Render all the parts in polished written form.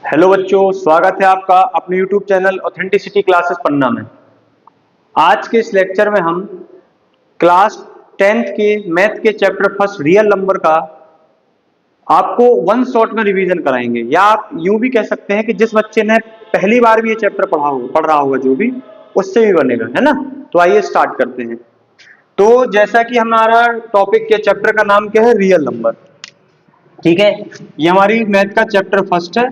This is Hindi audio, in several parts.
हेलो बच्चों, स्वागत है आपका अपने YouTube चैनल ऑथेंटिसिटी क्लासेस पन्ना में। आज के इस लेक्चर में हम क्लास 10th के मैथ के चैप्टर फर्स्ट रियल नंबर का आपको वन शॉट में रिवीजन कराएंगे, या आप यूं भी कह सकते हैं कि जिस बच्चे ने पहली बार भी ये चैप्टर पढ़ रहा होगा जो भी, उससे भी बनेगा, है ना। तो आइए स्टार्ट करते हैं। तो जैसा कि हमारा टॉपिक के चैप्टर का नाम क्या है, रियल नंबर। ठीक है, ये हमारी मैथ का चैप्टर फर्स्ट है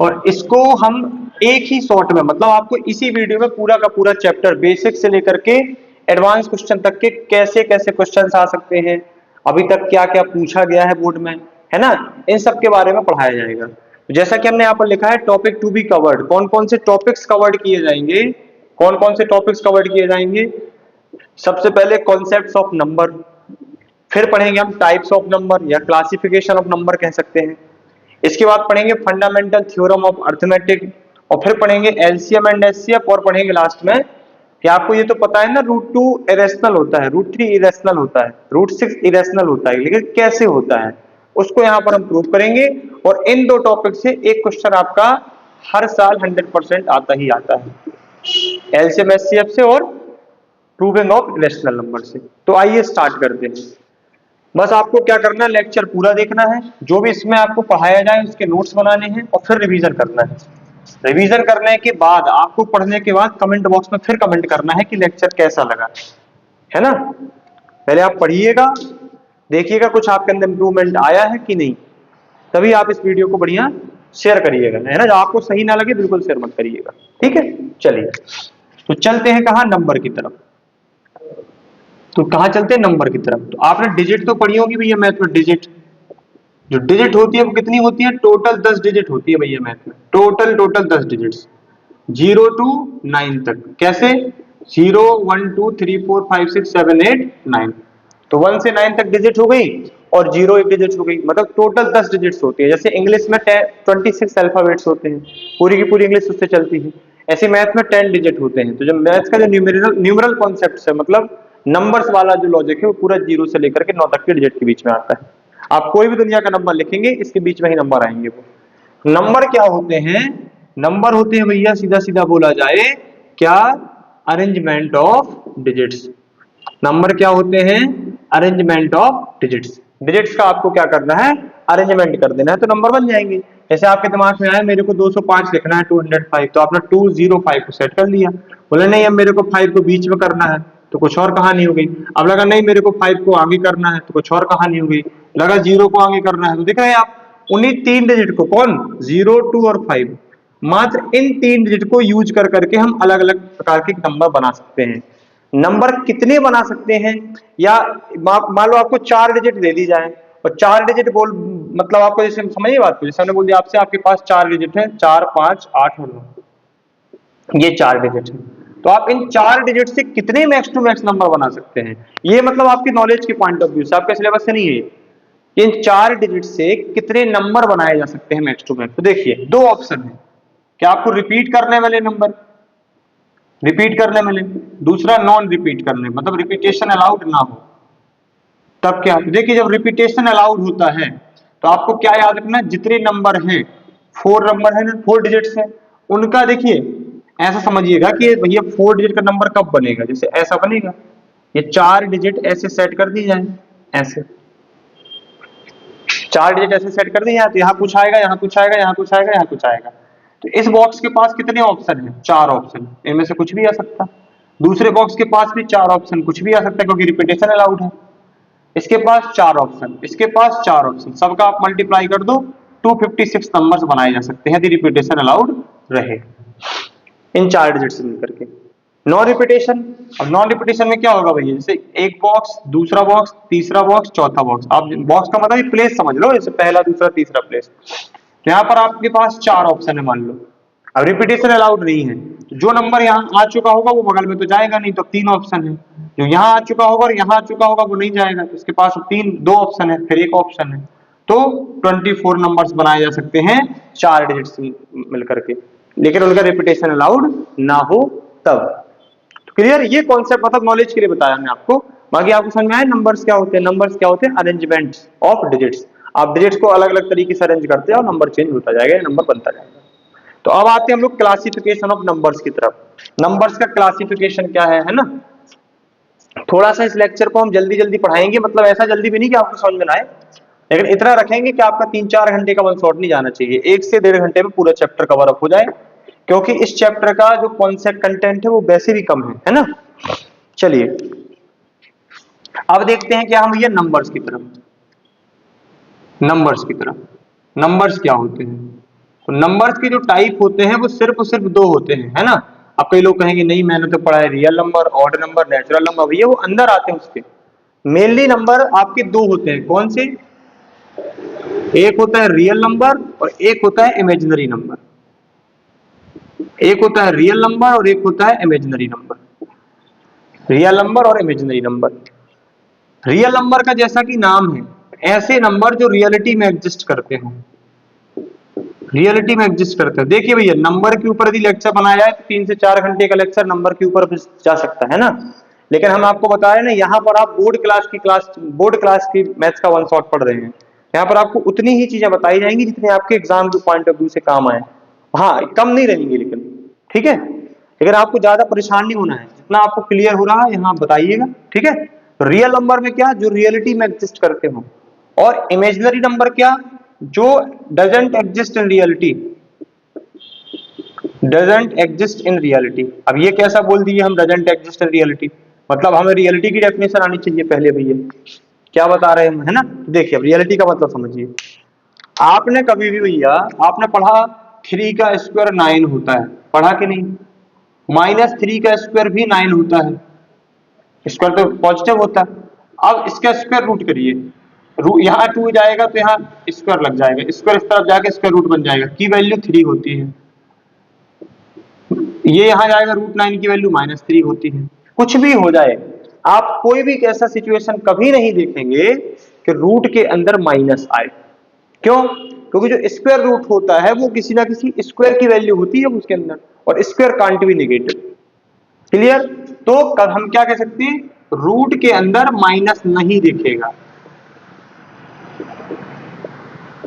और इसको हम एक ही शॉट में, मतलब आपको इसी वीडियो में पूरा का पूरा चैप्टर बेसिक से लेकर के एडवांस क्वेश्चन तक के कैसे कैसे क्वेश्चंस आ सकते हैं, अभी तक क्या क्या पूछा गया है बोर्ड में, है ना, इन सब के बारे में पढ़ाया जाएगा। तो जैसा कि हमने यहाँ पर लिखा है टॉपिक टू बी कवर्ड, कौन कौन से टॉपिक्स कवर्ड किए जाएंगे, कौन कौन से टॉपिक्स कवर्ड किए जाएंगे। सबसे पहले कॉन्सेप्ट्स ऑफ नंबर, फिर पढ़ेंगे हम टाइप्स ऑफ नंबर या क्लासिफिकेशन ऑफ नंबर कह सकते हैं। इसके बाद पढ़ेंगे फंडामेंटल थ्योरम ऑफ अर्थमेटिक, और फिर पढ़ेंगे एलसीएम एंड एचसीएफ, और पढ़ेंगे लास्ट में कि आपको ये तो पता है ना, रूट 2 इरेशनल होता है, रूट 3 इरेशनल होता है, रूट 6 इरेशनल होता है, लेकिन कैसे होता है उसको यहाँ पर हम प्रूव करेंगे। और इन दो टॉपिक से एक क्वेश्चन आपका हर साल 100% आता ही आता है, एलसीएम एचसीएफ से और प्रूविंग ऑफ इरेशनल नंबर से। तो आइए स्टार्ट करते हैं। बस आपको क्या करना है, लेक्चर पूरा देखना है, जो भी इसमें आपको पढ़ाया जाए उसके नोट्स बनाने हैं और फिर रिवीजन करना है। रिवीजन करने के बाद आपको पढ़ने के बाद कमेंट बॉक्स में फिर कमेंट करना है कि लेक्चर कैसा लगा, है ना। पहले आप पढ़िएगा, देखिएगा कुछ आपके अंदर इंप्रूवमेंट आया है कि नहीं, तभी आप इस वीडियो को बढ़िया शेयर करिएगा, है ना। जो आपको सही ना लगे बिल्कुल शेयर मत करिएगा, ठीक है। चलिए तो चलते हैं कहाँ, नंबर की तरफ। तो कहां चलते हैं, नंबर की तरफ। तो आपने डिजिट तो पढ़ी होगी भैया मैथ में। डिजिट, जो डिजिट होती है वो कितनी होती है, टोटल 10 डिजिट होती है भैया मैथ में। टोटल 10 डिजिट्स 0 to 9 तक। कैसे, 0 1 2 3 4 5 6 7 8 9। तो 1 से 9 तक डिजिट हो गई और 0 एक डिजिट हो गई, मतलब टोटल 10 डिजिट्स होती है। जैसे इंग्लिश में 26 अल्फाबेट्स होते हैं, पूरी की पूरी इंग्लिश उससे चलती है, ऐसे मैथ में 10 डिजिट होते हैं। तो जब मैथ का जो न्यूमरल कॉन्सेप्ट है, मतलब नंबर्स वाला जो लॉजिक है, वो पूरा 0 से लेकर के 9 तक के डिजिट के बीच में आता है। आप कोई भी दुनिया का नंबर लिखेंगे इसके बीच में ही नंबर आएंगे। वो नंबर क्या होते हैं, नंबर होते हैं भैया, सीधा सीधा बोला जाए क्या, अरेंजमेंट ऑफ डिजिट्स। नंबर क्या होते हैं, अरेंजमेंट ऑफ डिजिट्स। डिजिट्स का आपको क्या करना है, अरेंजमेंट कर देना है, तो नंबर बन जाएंगे। जैसे आपके दिमाग में आया मेरे को 205 लिखना है, 205, तो आपने 205 को सेट कर लिया। बोले नहीं अब मेरे को 5 को बीच में करना है, तो कुछ और कहानी हो गई। अब लगा नहीं मेरे को 5 को आगे करना है, तो कुछ और कहानी हो गई। लगा 0 को आगे करना है, तो देख रहे हैं आप उन्हीं 3 डिजिट को, कौन, 0 2 और 5, मात्र इन 3 डिजिट को यूज कर करके हम अलग अलग प्रकार के नंबर बना सकते हैं। नंबर कितने बना सकते हैं, या मान लो आपको 4 डिजिट दे दी जाए और 4 डिजिट बोल, मतलब आपको जैसे समझिए बात को, जैसे हमने बोल दिया आपसे आपके पास 4 डिजिट है, 4 5 8 और 9, ये 4 डिजिट है। तो आप इन 4 डिजिट से कितने मैक्स टू मैक्स नंबर बना सकते हैं, ये मतलब आपकी नॉलेज के पॉइंट ऑफ व्यू से, आपके सिलेबस से नहीं है। इन 4 डिजिट से कितने नंबर बनाए जा सकते हैं मैक्स टू मैक्स। तो देखिए दो ऑप्शन है, क्या आपको रिपीट करने वाले नंबर, रिपीट करने वाले, दूसरा नॉन रिपीट करने, मतलब रिपीटेशन अलाउड ना हो। तब क्या, देखिए जब रिपीटेशन अलाउड होता है तो आपको क्या याद रखना, जितने नंबर हैं, 4 नंबर है ना, 4 डिजिट्स है, उनका देखिए ऐसा समझिएगा कि भैया 4 डिजिट का नंबर कब बनेगा, जैसे ऐसा बनेगा, ये 4 डिजिट ऐसे सेट कर दी जाए, ऐसे 4 डिजिट ऐसे सेट कर दी जाए, तो यहाँ कुछ आएगा, यहाँ कुछ आएगा, यहाँ कुछ आएगा, यहाँ कुछ आएगा। तो इस बॉक्स के पास कितने ऑप्शन हैं, 4 ऑप्शन, इनमें से कुछ भी आ सकता। दूसरे बॉक्स के पास भी 4 ऑप्शन, कुछ भी आ सकता है क्योंकि रिपीटेशन अलाउड है। इसके पास 4 ऑप्शन, इसके पास 4 ऑप्शन, सबका आप मल्टीप्लाई कर दो, 256 नंबर्स बनाए जा सकते हैं यदि रिपीटेशन अलाउड रहे इन 4 डिजिट से मिलकर के। नॉन रिपीटेशन, अब नॉन रिपीटेशन में क्या होगा भैया, जैसे एक बॉक्स, दूसरा बॉक्स, तीसरा बॉक्स, चौथा बॉक्स। आप बॉक्स का मतलब प्लेस समझ लो, जैसे पहला दूसरा तीसरा प्लेस। तो यहाँ पर आपके पास 4 ऑप्शन है मान लो, अब रिपीटेशन अलाउड नहीं है, तो जो नंबर यहाँ आ चुका होगा वो बगल में तो जाएगा नहीं, तो 3 ऑप्शन है। जो यहाँ आ चुका होगा और यहाँ आ चुका होगा वो नहीं जाएगा, तो इसके पास 2 ऑप्शन है, फिर एक ऑप्शन है। तो 24 नंबर्स बनाए जा सकते हैं 4 डिजिट से मिलकर के, लेकिन उनका रिपीटेशन अलाउड ना हो तब। तो क्लियर, ये कॉन्सेप्ट मतलब नॉलेज के लिए बताया हमने आपको। बाकी आपको समझ में आया नंबर्स क्या होते हैं, नंबर्स क्या होते हैं, अरेंजमेंट ऑफ डिजिट्स। आप डिजिट्स को अलग अलग तरीके से अरेंज करते हैं और नंबर चेंज होता जाएगा, नंबर बनता जाएगा। तो अब आते हैं हम लोग क्लासिफिकेशन ऑफ नंबर्स की तरफ। नंबर्स का क्लासिफिकेशन क्या है ना। थोड़ा सा इस लेक्चर को हम जल्दी जल्दी पढ़ाएंगे, मतलब ऐसा जल्दी भी नहीं कि आपको समझ में ना आए, लेकिन इतना रखेंगे कि आपका 3-4 घंटे का वन शॉट नहीं जाना चाहिए, 1 से 1.5 घंटे में पूरा चैप्टर कवर अप हो जाए, क्योंकि इस चैप्टर का जो कॉन्सेप्ट कंटेंट है वो वैसे भी कम है ना। चलिए अब देखते हैं क्या हम ये नंबर्स की तरफ। नंबर्स की तरफ, नंबर्स क्या होते हैं? तो नंबर्स के जो टाइप होते हैं वो सिर्फ और सिर्फ 2 होते हैं, है ना। अब कई लोग कहेंगे नहीं मैंने तो पढ़ा है real number, odd number, natural number, भैया वो अंदर आते हैं उसके। मेनली नंबर आपके 2 होते हैं, कौन से? एक होता है रियल नंबर और एक होता है इमेजिनरी नंबर। एक होता है रियल नंबर और एक होता है इमेजिनरी नंबर। रियल नंबर और इमेजिनरी नंबर। रियल नंबर का जैसा कि नाम है, ऐसे नंबर जो रियलिटी में एग्जिस्ट करते हो, रियलिटी में एग्जिस्ट करते हैं। देखिए भैया नंबर के ऊपर यदि लेक्चर बनाया जाए तो 3 से 4 घंटे का लेक्चर नंबर के ऊपर जा सकता है ना, लेकिन हम आपको बता रहे हैं ना, यहाँ पर आप बोर्ड क्लास की मैथ्स का वन शॉट पढ़ रहे हैं। यहाँ पर आपको उतनी ही चीजें बताई जाएंगी जितनी आपके एग्जाम के पॉइंट ऑफ व्यू से काम आए। हाँ कम नहीं रहेंगी लेकिन, ठीक है, लेकिन आपको ज्यादा परेशान नहीं होना है, जितना आपको क्लियर हो रहा है यहाँ बताइएगा, ठीक है। रियल नंबर में क्या, जो रियलिटी में एग्जिस्ट करते हो, और इमेजिनरी नंबर क्या, जो doesn't exist in reality, doesn't exist in reality. अब ये कैसा बोल दिए हम, डजंट एग्जिस्ट इन रियलिटी, मतलब हमें रियलिटी की डेफिनेशन आनी चाहिए पहले भैया, क्या बता रहे हैं, है ना। देखिए अब रियलिटी का मतलब समझिए, आपने कभी भी भैया आपने पढ़ा 3 का स्क्वायर 9 होता है, पढ़ा कि नहीं? -3 का स्क्वायर भी 9 होता है, स्क्वायर तो पॉजिटिव होता है। अब इसका स्क्वायर रूट करिए, यहाँ 2 जाएगा तो यहाँ स्क्वायर लग जाएगा, स्क्वायर इस तरफ जाके स्क्वायर रूट बन जाएगा, की वैल्यू 3 होती है। ये यहाँ जाएगा, √9 की वैल्यू -3 होती है। कुछ भी हो जाए, आप कोई भी ऐसा सिचुएशन कभी नहीं देखेंगे कि रूट के अंदर माइनस आए। क्यों? क्योंकि जो स्क्वायर रूट होता है वो किसी ना किसी स्क्वायर की वैल्यू होती है उसके अंदर, और square can't be negative. Clear? तो कब हम क्या कह सकते हैं, रूट के अंदर माइनस नहीं दिखेगा,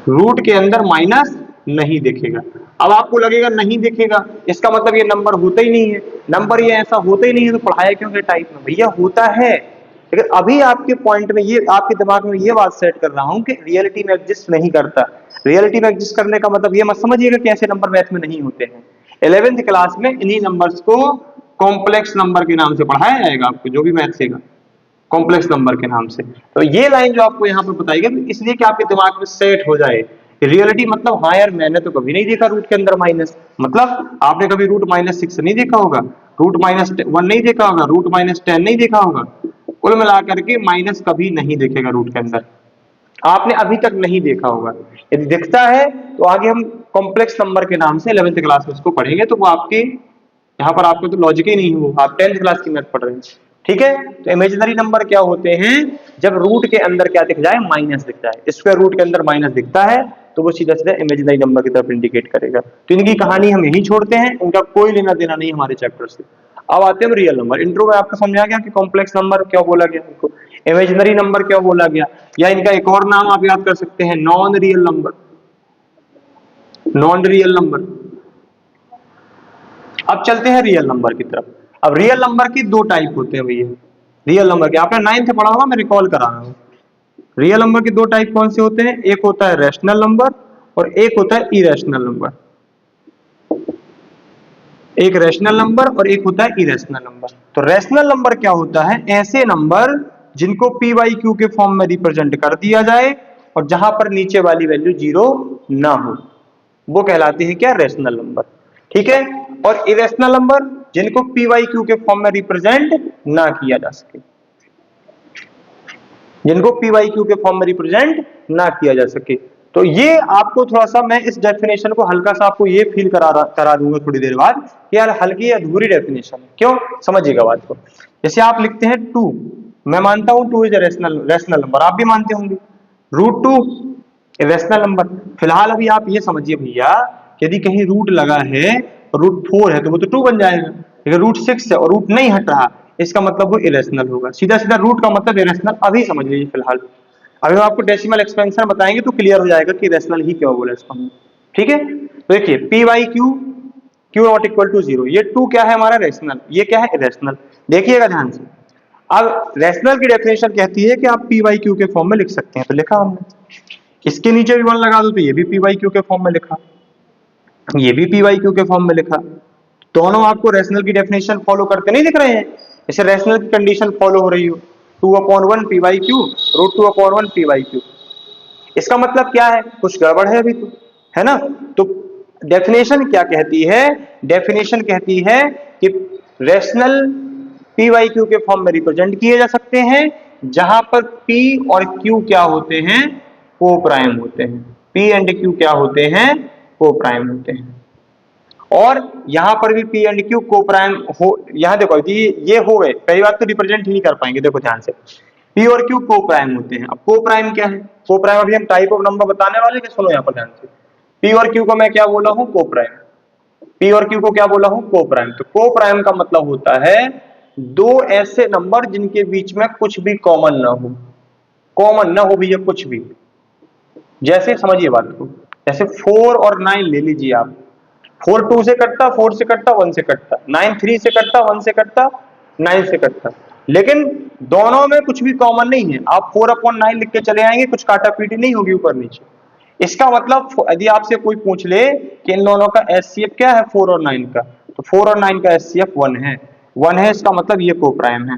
रूट के अंदर माइनस नहीं दिखेगा। अब आपको लगेगा नहीं दिखेगा, इसका मतलब ये नंबर होता ही नहीं है, नंबर ये ऐसा होता ही नहीं है, तो पढ़ाया क्यों है टाइप में? भैया होता है, लेकिन अभी आपके पॉइंट में ये, आपके दिमाग में ये बात सेट कर रहा हूं कि रियलिटी में एग्जिस्ट नहीं करता। रियलिटी में एग्जिस्ट करने का मतलब ये मत समझिएगा कि ऐसे नंबर मैथ में नहीं होते हैं। 11th क्लास में इन्हीं नंबर्स को कॉम्प्लेक्स नंबर के नाम से पढ़ाया जाएगा, आपको जो भी मैथ सेगा कॉम्प्लेक्स नंबर के नाम से। तो ये लाइन जो आपको यहाँ पर बताई गई इसलिए कि आपके दिमाग में सेट हो जाए रियलिटी, मतलब हाँ यार मैंने तो कभी नहीं देखा रूट के अंदर माइनस, मतलब आपने कभी √-6 नहीं देखा होगा, √-1 नहीं देखा होगा, √-10 नहीं देखा होगा, कुल मिलाकर के माइनस कभी नहीं देखेगा रूट के अंदर, आपने अभी तक नहीं देखा होगा। यदि दिखता है तो आगे हम कॉम्प्लेक्स नंबर के नाम से 11th क्लास में इसको पढ़ेंगे, तो वो आपके यहाँ पर आपको तो लॉजिक ही नहीं हो, आप 10th क्लास की मैथ पढ़ रहे हैं, ठीक है। तो इमेजिनरी नंबर क्या होते हैं, जब रूट के अंदर क्या दिख जाए, माइनस दिख जाए, स्क्वायर रूट के अंदर माइनस दिखता है तो वो सीधा सीधा इमेजिनरी नंबर की तरफ इंडिकेट करेगा। तो इनकी कहानी हम यही छोड़ते हैं, इनका कोई लेना देना नहीं हमारे चैप्टर से। अब आते हैं रियल नंबर। इंट्रो में आपको समझा गया कि कॉम्प्लेक्स नंबर क्या बोला गया, इनको इमेजिनरी नंबर क्या बोला गया, या इनका एक और नाम आप याद कर सकते हैं, non real number, non real number. अब चलते हैं रियल नंबर की तरफ। अब रियल नंबर की 2 टाइप होते हैं भैया, रियल नंबर के आपने 9th पढ़ा होगा, मैं रिकॉल करा रहा हूं। रियल नंबर के 2 टाइप कौन से होते हैं, एक होता है रैशनल नंबर और एक होता है इरेशनल नंबर। एक रैशनल नंबर और एक होता है इरेशनल नंबर। तो रैशनल नंबर क्या होता है, ऐसे नंबर जिनको पी बाई क्यू के फॉर्म में रिप्रेजेंट कर दिया जाए और जहां पर नीचे वाली वैल्यू 0 ना हो, वो कहलाते हैं क्या, रैशनल नंबर, ठीक है। और इरेशनल नंबर जिनको पी वाई क्यू के फॉर्म में रिप्रेजेंट ना किया जा सके, जिनको पी वाई क्यू के फॉर्म में रिप्रेजेंट ना किया जा सके। तो ये आपको थोड़ा सा, मैं इस डेफिनेशन को हल्का सा आपको ये फील करा दूंगा थोड़ी देर बाद कि यार हल्की अधूरी डेफिनेशन है, क्यों, समझिएगा बात को। जैसे आप लिखते हैं 2, मैं मानता हूं 2 इज रैशनल नंबर, आप भी मानते होंगे, √2 रैशनल नंबर। फिलहाल अभी आप ये समझिए भैया, यदि कहीं रूट लगा है √4 है तो वो तो 2 बन जाएगा, लेकिन √6 है और रूट नहीं हट रहा, इसका मतलब वो इरेशनल होगा। सीधा सीधा रूट का मतलब इरेशनल, अभी समझ लीजिए फिलहाल। अगर हम आपको डेसिमल एक्सपेंशन बताएंगे तो क्लियर हो जाएगा कि इरेशनल ही क्यों बोला इसको, ठीक है। तो देखिए P by Q, Q not equal to 0, ये 2 क्या है हमारा रेशनल, ये क्या है इरेशनल। देखिएगा ध्यान से, अब रेशनल की डेफिनेशन कहती है कि आप पी बाई क्यू के फॉर्म में लिख सकते हैं, तो लिखा हमने, इसके नीचे भी 1 लगा दो तो ये भी पी बाई क्यू के फॉर्म में लिखा, ये भी पी बाई क्यू के फॉर्म में लिखा। दोनों आपको रेशनल की डेफिनेशन फॉलो करते नहीं दिख रहे हैं, जैसे रेशनल की कंडीशन फॉलो हो रही हो, 2/1 P by Q, √2/1 P by Q. इसका मतलब क्या है, कुछ गड़बड़ है अभी तो, है ना। तो डेफिनेशन क्या कहती है, डेफिनेशन कहती है कि रेशनल पी बाई क्यू के फॉर्म में रिप्रेजेंट किए जा सकते हैं, जहां पर पी और क्यू क्या होते हैं, को प्राइम होते हैं। पी एंड क्यू क्या होते हैं, को प्राइम होते हैं। और यहां पर भी पी एंड क्यू को प्राइम हो, यहां देखो ये हो गए, पहली बात तो रिप्रेजेंट ही नहीं कर पाएंगे, देखो ध्यान से, पी और क्यू को प्राइम होते हैं। अब को प्राइम क्या है, को प्राइम अभी हम टाइप ऑफ नंबर बताने वाले हैं, सुनो यहां पर ध्यान से, पी और क्यू को मैं क्या बोला हूं, को प्राइम, पी और क्यू को क्या बोला हूं, को प्राइम। तो को प्राइम का मतलब होता है दो ऐसे नंबर जिनके बीच में कुछ भी कॉमन ना हो, कॉमन ना हो भैया कुछ भी। जैसे समझिए बात को, जैसे 4 और 9 ले लीजिए आप, 4 2 से कटता, 4 से कटता, 1 से कटता, 9 3 से कटता, 1 से कटता, 9 से कटता, लेकिन दोनों में कुछ भी कॉमन नहीं है। आप 4/9 लिख के चले आएंगे, कुछ काटा पीटी नहीं होगी ऊपर नीचे। इसका मतलब यदि आपसे कोई पूछ ले कि इन दोनों का एचसीएफ क्या है 4 और 9 का, तो 4 और 9 का एचसीएफ 1 है, 1 है, इसका मतलब ये को प्राइम है।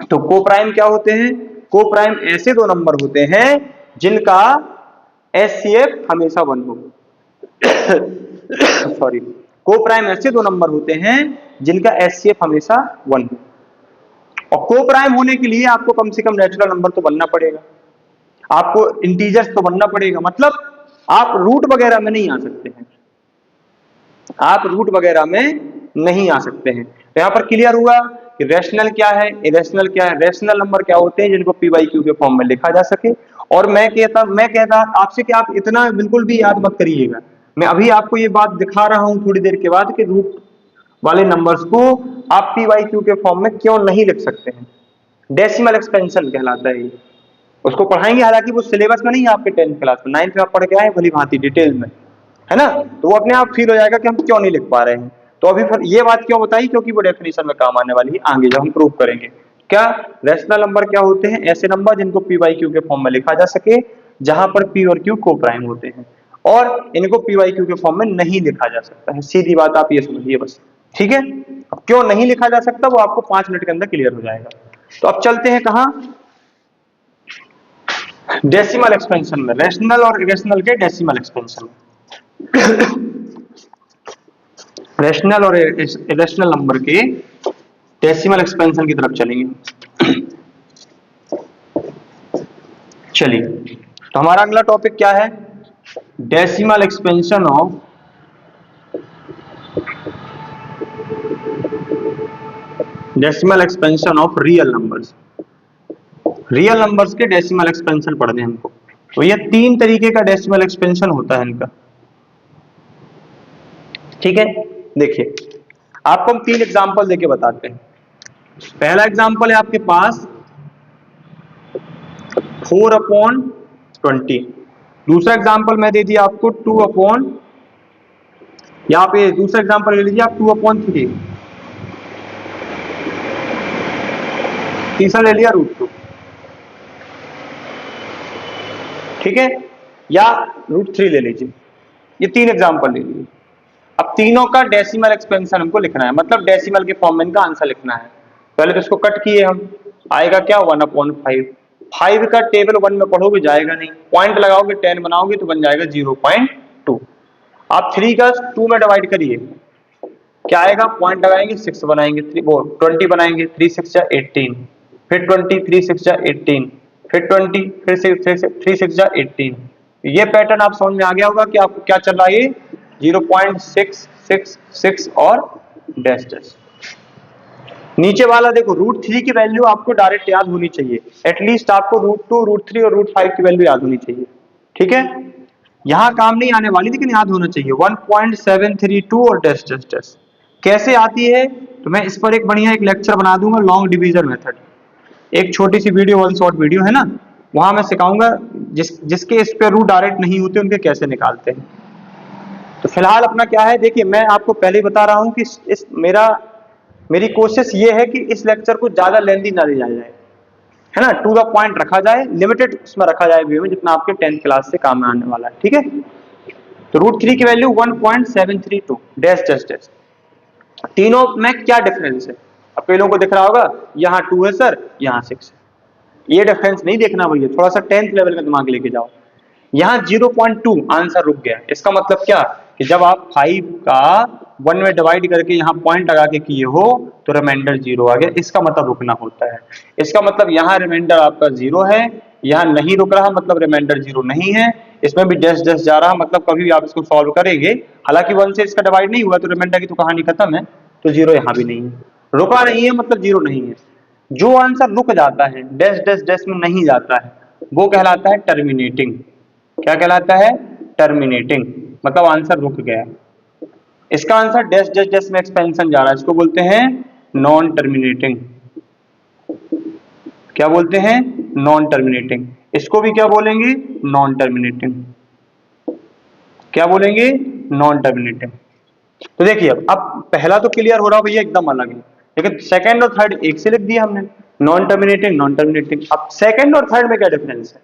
तो को प्राइम क्या होते हैं, को प्राइम ऐसे दो नंबर होते हैं जिनका एचसीएफ हमेशा 1 हो। सॉरी, को प्राइम ऐसे दो नंबर होते हैं जिनका एचसीएफ हमेशा 1 हो। और को प्राइम होने के लिए आपको कम से कम नेचुरल नंबर तो बनना पड़ेगा, आपको इंटीजर्स तो बनना पड़ेगा, मतलब आप रूट वगैरह में नहीं आ सकते हैं, आप रूट वगैरह में नहीं आ सकते हैं। तो यहां पर क्लियर हुआ कि रैशनल क्या है, इरेशनल क्या है। रैशनल नंबर क्या होते हैं जिनको पी बाई क्यू के फॉर्म में लिखा जा सके। और मैं कहता आपसे कि आप इतना बिल्कुल भी याद मत करिएगा, मैं अभी आपको ये बात दिखा रहा हूं थोड़ी देर के बाद कि रूट वाले नंबर्स को आप पी बाई क्यू के फॉर्म में क्यों नहीं लिख सकते हैं। डेसिमल एक्सपेंशन कहलाता है ये, उसको पढ़ाएंगे, हालांकि वो सिलेबस में नहीं है आपके 10th क्लास में, 9th में आप पढ़ के आए भली भांति डिटेल में, है ना। तो वो अपने आप फील हो जाएगा कि हम क्यों नहीं लिख पा रहे हैं। तो अभी फिर ये बात क्यों बताई, क्योंकि वो डेफिनेशन में काम आने वाली है आगे जब हम प्रूव करेंगे। क्या रैशनल नंबर क्या होते हैं, ऐसे नंबर जिनको पी बाई क्यू के फॉर्म में लिखा जा सके, जहां पर पी और क्यू को प्राइम होते हैं, और इनको पी बाई क्यू के फॉर्म में नहीं लिखा जा सकता है। सीधी बात आप ये समझिए बस, ठीक है। अब क्यों नहीं लिखा जा सकता वो आपको 5 मिनट के अंदर क्लियर हो जाएगा। तो अब चलते हैं कहां, डेसिमल एक्सपेंशन में, रैशनल और इरेशनल के डेसिमल एक्सपेंशन में। रैशनल और इरेशनल नंबर के डेसिमल एक्सपेंशन की तरफ चलेंगे। चलिए, तो हमारा अगला टॉपिक क्या है, decimal expansion of real numbers. Real numbers के डेसिमल एक्सपेंशन पढ़ने हमको। तो ये 3 तरीके का डेसिमल एक्सपेंशन होता है इनका, ठीक है। देखिए, आपको हम 3 एग्जांपल देके बताते हैं। पहला एग्जांपल है आपके पास 4/20। दूसरा एग्जांपल मैं दे दिया आपको 2/, यहां पे दूसरा एग्जांपल ले लीजिए आप 2/3। तीसरा ले लिया √2, ठीक है, या √3 ले लीजिए। ये 3 एग्जांपल ले लीजिए। अब तीनों का डेसिमल एक्सपेंशन हमको लिखना है, मतलब डेसिमल के फॉर्म में इनका आंसर लिखना है। पहले तो इसको कट किए हम, आएगा क्या 1/5। 5 का टेबल 1 में पढ़ोगे जाएगा नहीं, पॉइंट लगाओगे 10 बनाओगे तो बन जाएगा 0.2। आप 3 का 2 में डिवाइड करिए, क्या आएगा, पॉइंट लगाएंगे 6 बनाएंगे, 20 बनाएंगे, 3 6 18, फिर 20 3 6 18, फिर 20, फिर 3 6 18। ये पैटर्न आप समझ में आ गया होगा कि आपको क्या चल रहा है, 0.666 और डैश डैश। नीचे वाला देखो √3 की वैल्यू आपको डायरेक्ट याद होनी चाहिए, एटलीस्ट आपको √2 √3 और √5 की वैल्यू याद होनी चाहिए, ठीक है। यहां काम नहीं आने वाली लेकिन याद होना चाहिए 1.732 और डैश डैश डैश। कैसे आती है, तो मैं इस पर एक बढ़िया एक लेक्चर बना दूंगा, लॉन्ग डिवीजन मेथड। एक छोटी सी वीडियो, 1 शॉर्ट वीडियो है ना, वहां मैं सिखाऊंगा जिसके इस पे रूट डायरेक्ट नहीं होते उनके कैसे निकालते हैं। तो फिलहाल अपना क्या है, देखिए मैं आपको पहले ही बता रहा हूं कि इस मेरी कोशिश ये है कि इस लेक्चर को ज्यादा लेंथी ना ले जाया जाए, है ना, टू द पॉइंट रखा जाए, लिमिटेड उसमें रखा जाए व्यू में, जितना आपके 10th क्लास से काम में आने वाला है, ठीक है। तो √3 की वैल्यू 1.732 डैश डैश डैश। तीनों में क्या डिफरेंस है, अब कई लोगों को दिख रहा होगा यहाँ 2 है सर, यहाँ 6 है, ये डिफरेंस नहीं देखना भैया, थोड़ा सा 10th लेवल का दिमाग लेके जाओ। यहाँ 0.2 आंसर रुक गया, इसका मतलब क्या कि जब आप 5 का 1 में डिवाइड करके यहाँ पॉइंट लगा के किए हो तो रिमाइंडर 0 आ गया, इसका मतलब रुकना होता है। इसका मतलब यहाँ रिमाइंडर आपका 0 है, यहाँ नहीं रुक रहा मतलब रिमाइंडर 0 नहीं है, इसमें भी डैश डैश जा रहा मतलब कभी भी आप इसको सॉल्व करेंगे, हालांकि 1 से इसका डिवाइड नहीं हुआ तो रिमाइंडर की तो कहानी खत्म है, तो 0 यहाँ भी नहीं है, रुका नहीं है मतलब 0 नहीं है। जो आंसर रुक जाता है, डैश डैश डैश में नहीं जाता है, वो कहलाता है टर्मिनेटिंग। क्या कहलाता है? टर्मिनेटिंग, मतलब आंसर रुक गया। इसका आंसर डैश डैश डैश में एक्सपेंशन जा रहा है, इसको बोलते हैं नॉन टर्मिनेटिंग। क्या बोलते हैं? Non terminating. इसको भी क्या बोलेंगे? Non terminating. क्या बोलेंगे? Non terminating. तो देखिए अब पहला तो क्लियर हो रहा भैया एकदम अलग है, लेकिन सेकंड और थर्ड एक से लिख दिया हमने, नॉन टर्मिनेटिंग नॉन टर्मिनेटिंग। अब सेकंड और थर्ड में क्या डिफरेंस है?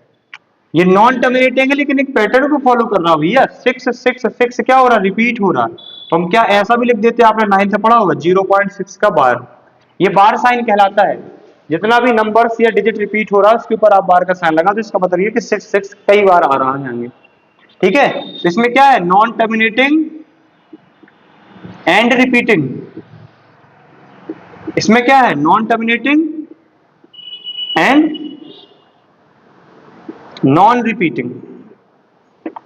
ये नॉन टर्मिनेटिंग है लेकिन एक पैटर्न को फॉलो कर रहा है भैया, 6 6 6 क्या हो रहा है? रिपीट हो रहा है। तो हम क्या ऐसा भी लिख देते हैं, आपने 9th में पढ़ा होगा 0.6 का बार, ये बार साइन कहलाता है। जितना भी नंबर्स या डिजिट रिपीट हो रहा है उसके ऊपर आप बार का साइन लगा, तो इसका मतलब ये कि 6 6 कई बार आ रहा है आगे, ठीक है। तो इसमें क्या है? Non terminating and repeating. इसमें क्या है? Non terminating and non repeating.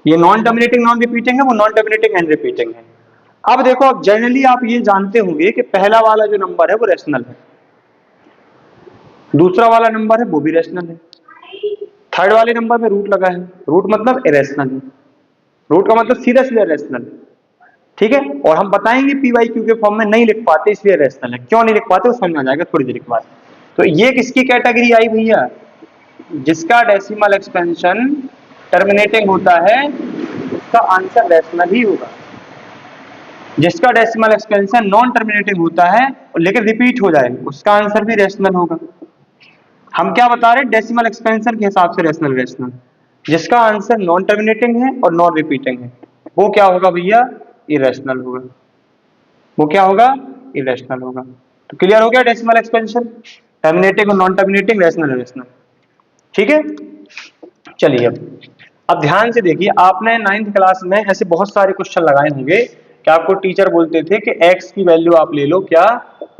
ये नॉन टर्मिनेटिंग नॉन रिपीटिंग है, वो नॉन टर्मिनेटिंग एंड रिपीटिंग है। अब देखो, अब जनरली आप ये जानते होंगे कि पहला वाला जो नंबर है वो रेशनल है, दूसरा वाला नंबर है वो भी रेशनल है, थर्ड वाले नंबर में रूट लगा है, रूट मतलब इरेशनल है, रूट का मतलब सीधा सीधा रेशनल, ठीक है। और हम बताएंगे पीवाईक्यू के फॉर्म में नहीं लिख पाते इसलिए रेशनल है, क्यों नहीं लिख पाते वो समझ में आ जाएगा थोड़ी देर के बाद। तो ये किसकी कैटेगरी आई भैया? जिसका डेसिमल एक्सपेंशन टर्मिनेटिंग होता है उसका आंसर रेशनल ही होगा। जिसका डेसिमल एक्सपेंशन नॉन टर्मिनेटिंग होता है लेकिन रिपीट हो जाए उसका आंसर भी रेशनल होगा। हम क्या बता रहे हैं? डेसिमल एक्सपेंशन के हिसाब से रेशनल रेशनल। जिसका आंसर नॉन टर्मिनेटिंग है और नॉन रिपीटिंग है वो क्या होगा भैया? इरेशनल होगा। वो क्या होगा? इरेशनल होगा। तो क्लियर हो गया डेसिमल एक्सपेंशन, टर्मिनेटिंग और नॉन टर्मिनेटिंग, रेशनल रेशनल, ठीक है। चलिए अब ध्यान से देखिए, आपने 9th क्लास में ऐसे बहुत सारे क्वेश्चन लगाए होंगे कि आपको टीचर बोलते थे कि x की वैल्यू आप ले लो क्या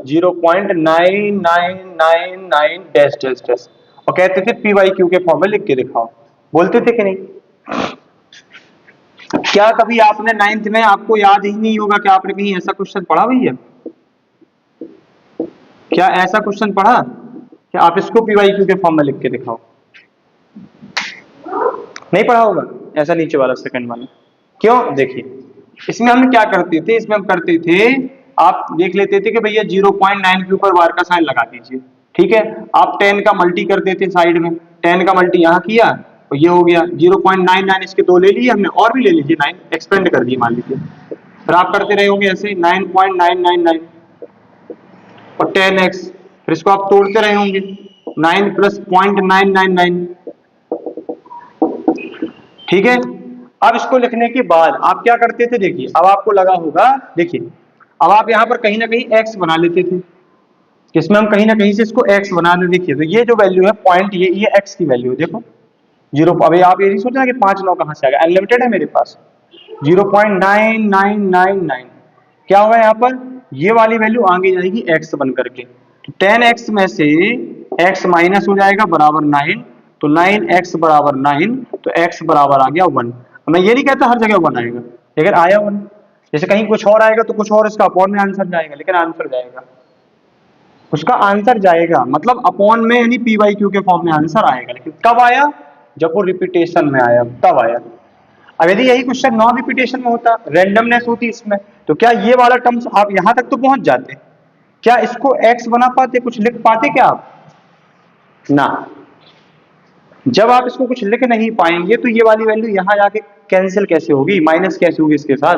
0.9999 डैश डैश डैश और कहते थे पीवाईक्यू के फॉर्म में लिख के दिखाओ, बोलते थे कि नहीं? क्या कभी आपने 9th में आपको याद ही नहीं होगा कि आपने कहीं ऐसा क्वेश्चन पढ़ा भैया? क्या ऐसा क्वेश्चन पढ़ा कि आप इसको पीवाईक्यू के फॉर्म में लिख के दिखाओ? नहीं पढ़ा होगा ऐसा नीचे वाला सेकंड वाला। क्यों? देखिए इसमें हम क्या करते थे, इसमें हम करते थे आप देख लेते थे कि भैया 0.9 के ऊपर बार का साइन लगा दीजिए, ठीक है। आप 10 का मल्टी कर देते साइड में, 10 का मल्टी यहाँ किया तो ये हो गया 0.99, इसके दो ले लिए हमने और भी ले लीजिए 9 एक्सपेंड कर दिए मान लीजिए, फिर आप करते रहे होंगे ऐसे 9.999 और 10x, फिर इसको आप तोड़ते रहे होंगे 9 प्लस 0.999, ठीक है। अब इसको लिखने के बाद आप क्या करते थे? देखिए अब आपको लगा होगा, देखिए अब आप यहां पर कहीं ना कहीं x बना लेते थे, इसमें हम कहीं ना कहीं से इसको x बना दे। देखिए तो ये जो वैल्यू है पॉइंट, ये x की वैल्यू है, देखो 0। अभी आप ये नहीं सोचना कि 5 9 कहां से आ गया, अनलिमिटेड है मेरे पास 0.9999 क्या होगा यहाँ पर? ये वाली वैल्यू आगे जाएगी x बन करके, तो 10x में से x माइनस हो जाएगा बराबर 9, तो 9x बराबर 9, तो x बराबर आ गया 1। मैं ये नहीं कहता हर जगह 1 आएगा, लेकिन आया 1। जैसे कहीं कुछ और आएगा तो कुछ और इसका अपॉन में आंसर जाएगा, लेकिन आंसर जाएगा, उसका आंसर जाएगा, मतलब अपॉन में यानी पीवाईक्यू के फॉर्म में आंसर आएगा। लेकिन कब आया? जब वो रिपीटेशन में आया तब आया। अब यदि यही क्वेश्चन नॉन रिपीटेशन में होता, रैंडमनेस होती इसमें, तो क्या ये वाला टर्म्स आप यहां तक तो पहुंच जाते? क्या इसको x बना पाते, कुछ लिख पाते क्या आप? ना। जब आप इसको कुछ लिख नहीं पाएंगे तो ये वाली वैल्यू यहां जाके कैंसिल कैसे होगी, माइनस कैसे होगी इसके साथ?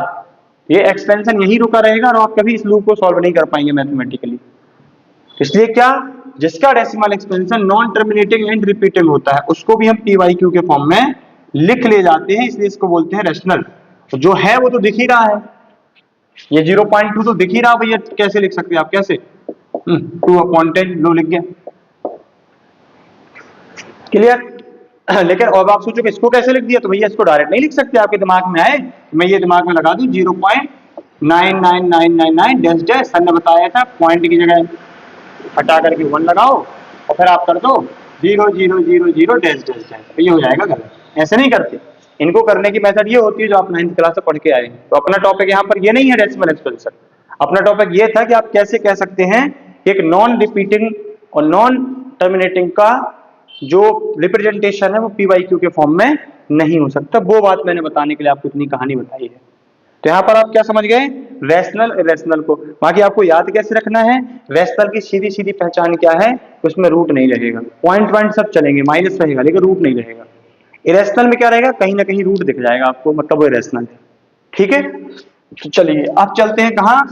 ये एक्सपेंशन यही रुका रहेगा और आप कभी इस लूप को सॉल्व नहीं कर पाएंगे मैथमेटिकली। इसलिए क्या, जिसका decimal expansion non terminating and repeating होता है उसको भी हम पीवाईक्यू के फॉर्म में लिख ले जाते हैं, इसलिए इसको बोलते हैं रेशनल। तो जो है वो तो दिख ही रहा है, ये 0.2 तो दिख ही रहा भैया, कैसे लिख सकते हैं आप, कैसे 2/10 लो लिख गया, क्लियर। लेकिन अब आप सोचो कि इसको कैसे लिख दिया, तो भैया इसको डायरेक्ट नहीं लिख सकते, आपके दिमाग में आए मैं ये दिमाग में लगा दूं 0.99999 डैश डैश, सर ने बताया था पॉइंट की जगह हटा करके 1 लगाओ और फिर आप कर दो 0.000 डैश डैश डैश, तो ये हो जाएगा गलत। ऐसे नहीं करते, इनको करने की मेथड ये होती है जो आप 9th क्लास से पढ़ के आए हैं। तो अपना टॉपिक यहाँ पर ये नहीं है डेसिमल एक्सपेंशन, अपना टॉपिक ये था कि आप कैसे कह सकते हैं एक नॉन रिपीटिंग और नॉन टर्मिनेटिंग का जो रिप्रेजेंटेशन है वो पीवाईक्यू के फॉर्म में नहीं हो सकता। वो बात मैंने बताने के लिए आपको इतनी कहानी बताई है। तो यहाँ पर आप क्या समझ गए, रैशनल इरेशनल को। बाकी आपको याद कैसे रखना है, रैशनल की सीधी सीधी पहचान क्या है, उसमें रूट नहीं रहेगा, पॉइंट पॉइंट सब चलेंगे, माइनस रहेगा लेकिन रूट नहीं रहेगा। इरेशनल में क्या रहेगा, कहीं ना कहीं रूट दिख जाएगा आपको, मतलब वो इरेशनल है। ठीक है, तो चलिए अब चलते हैं कहाँ,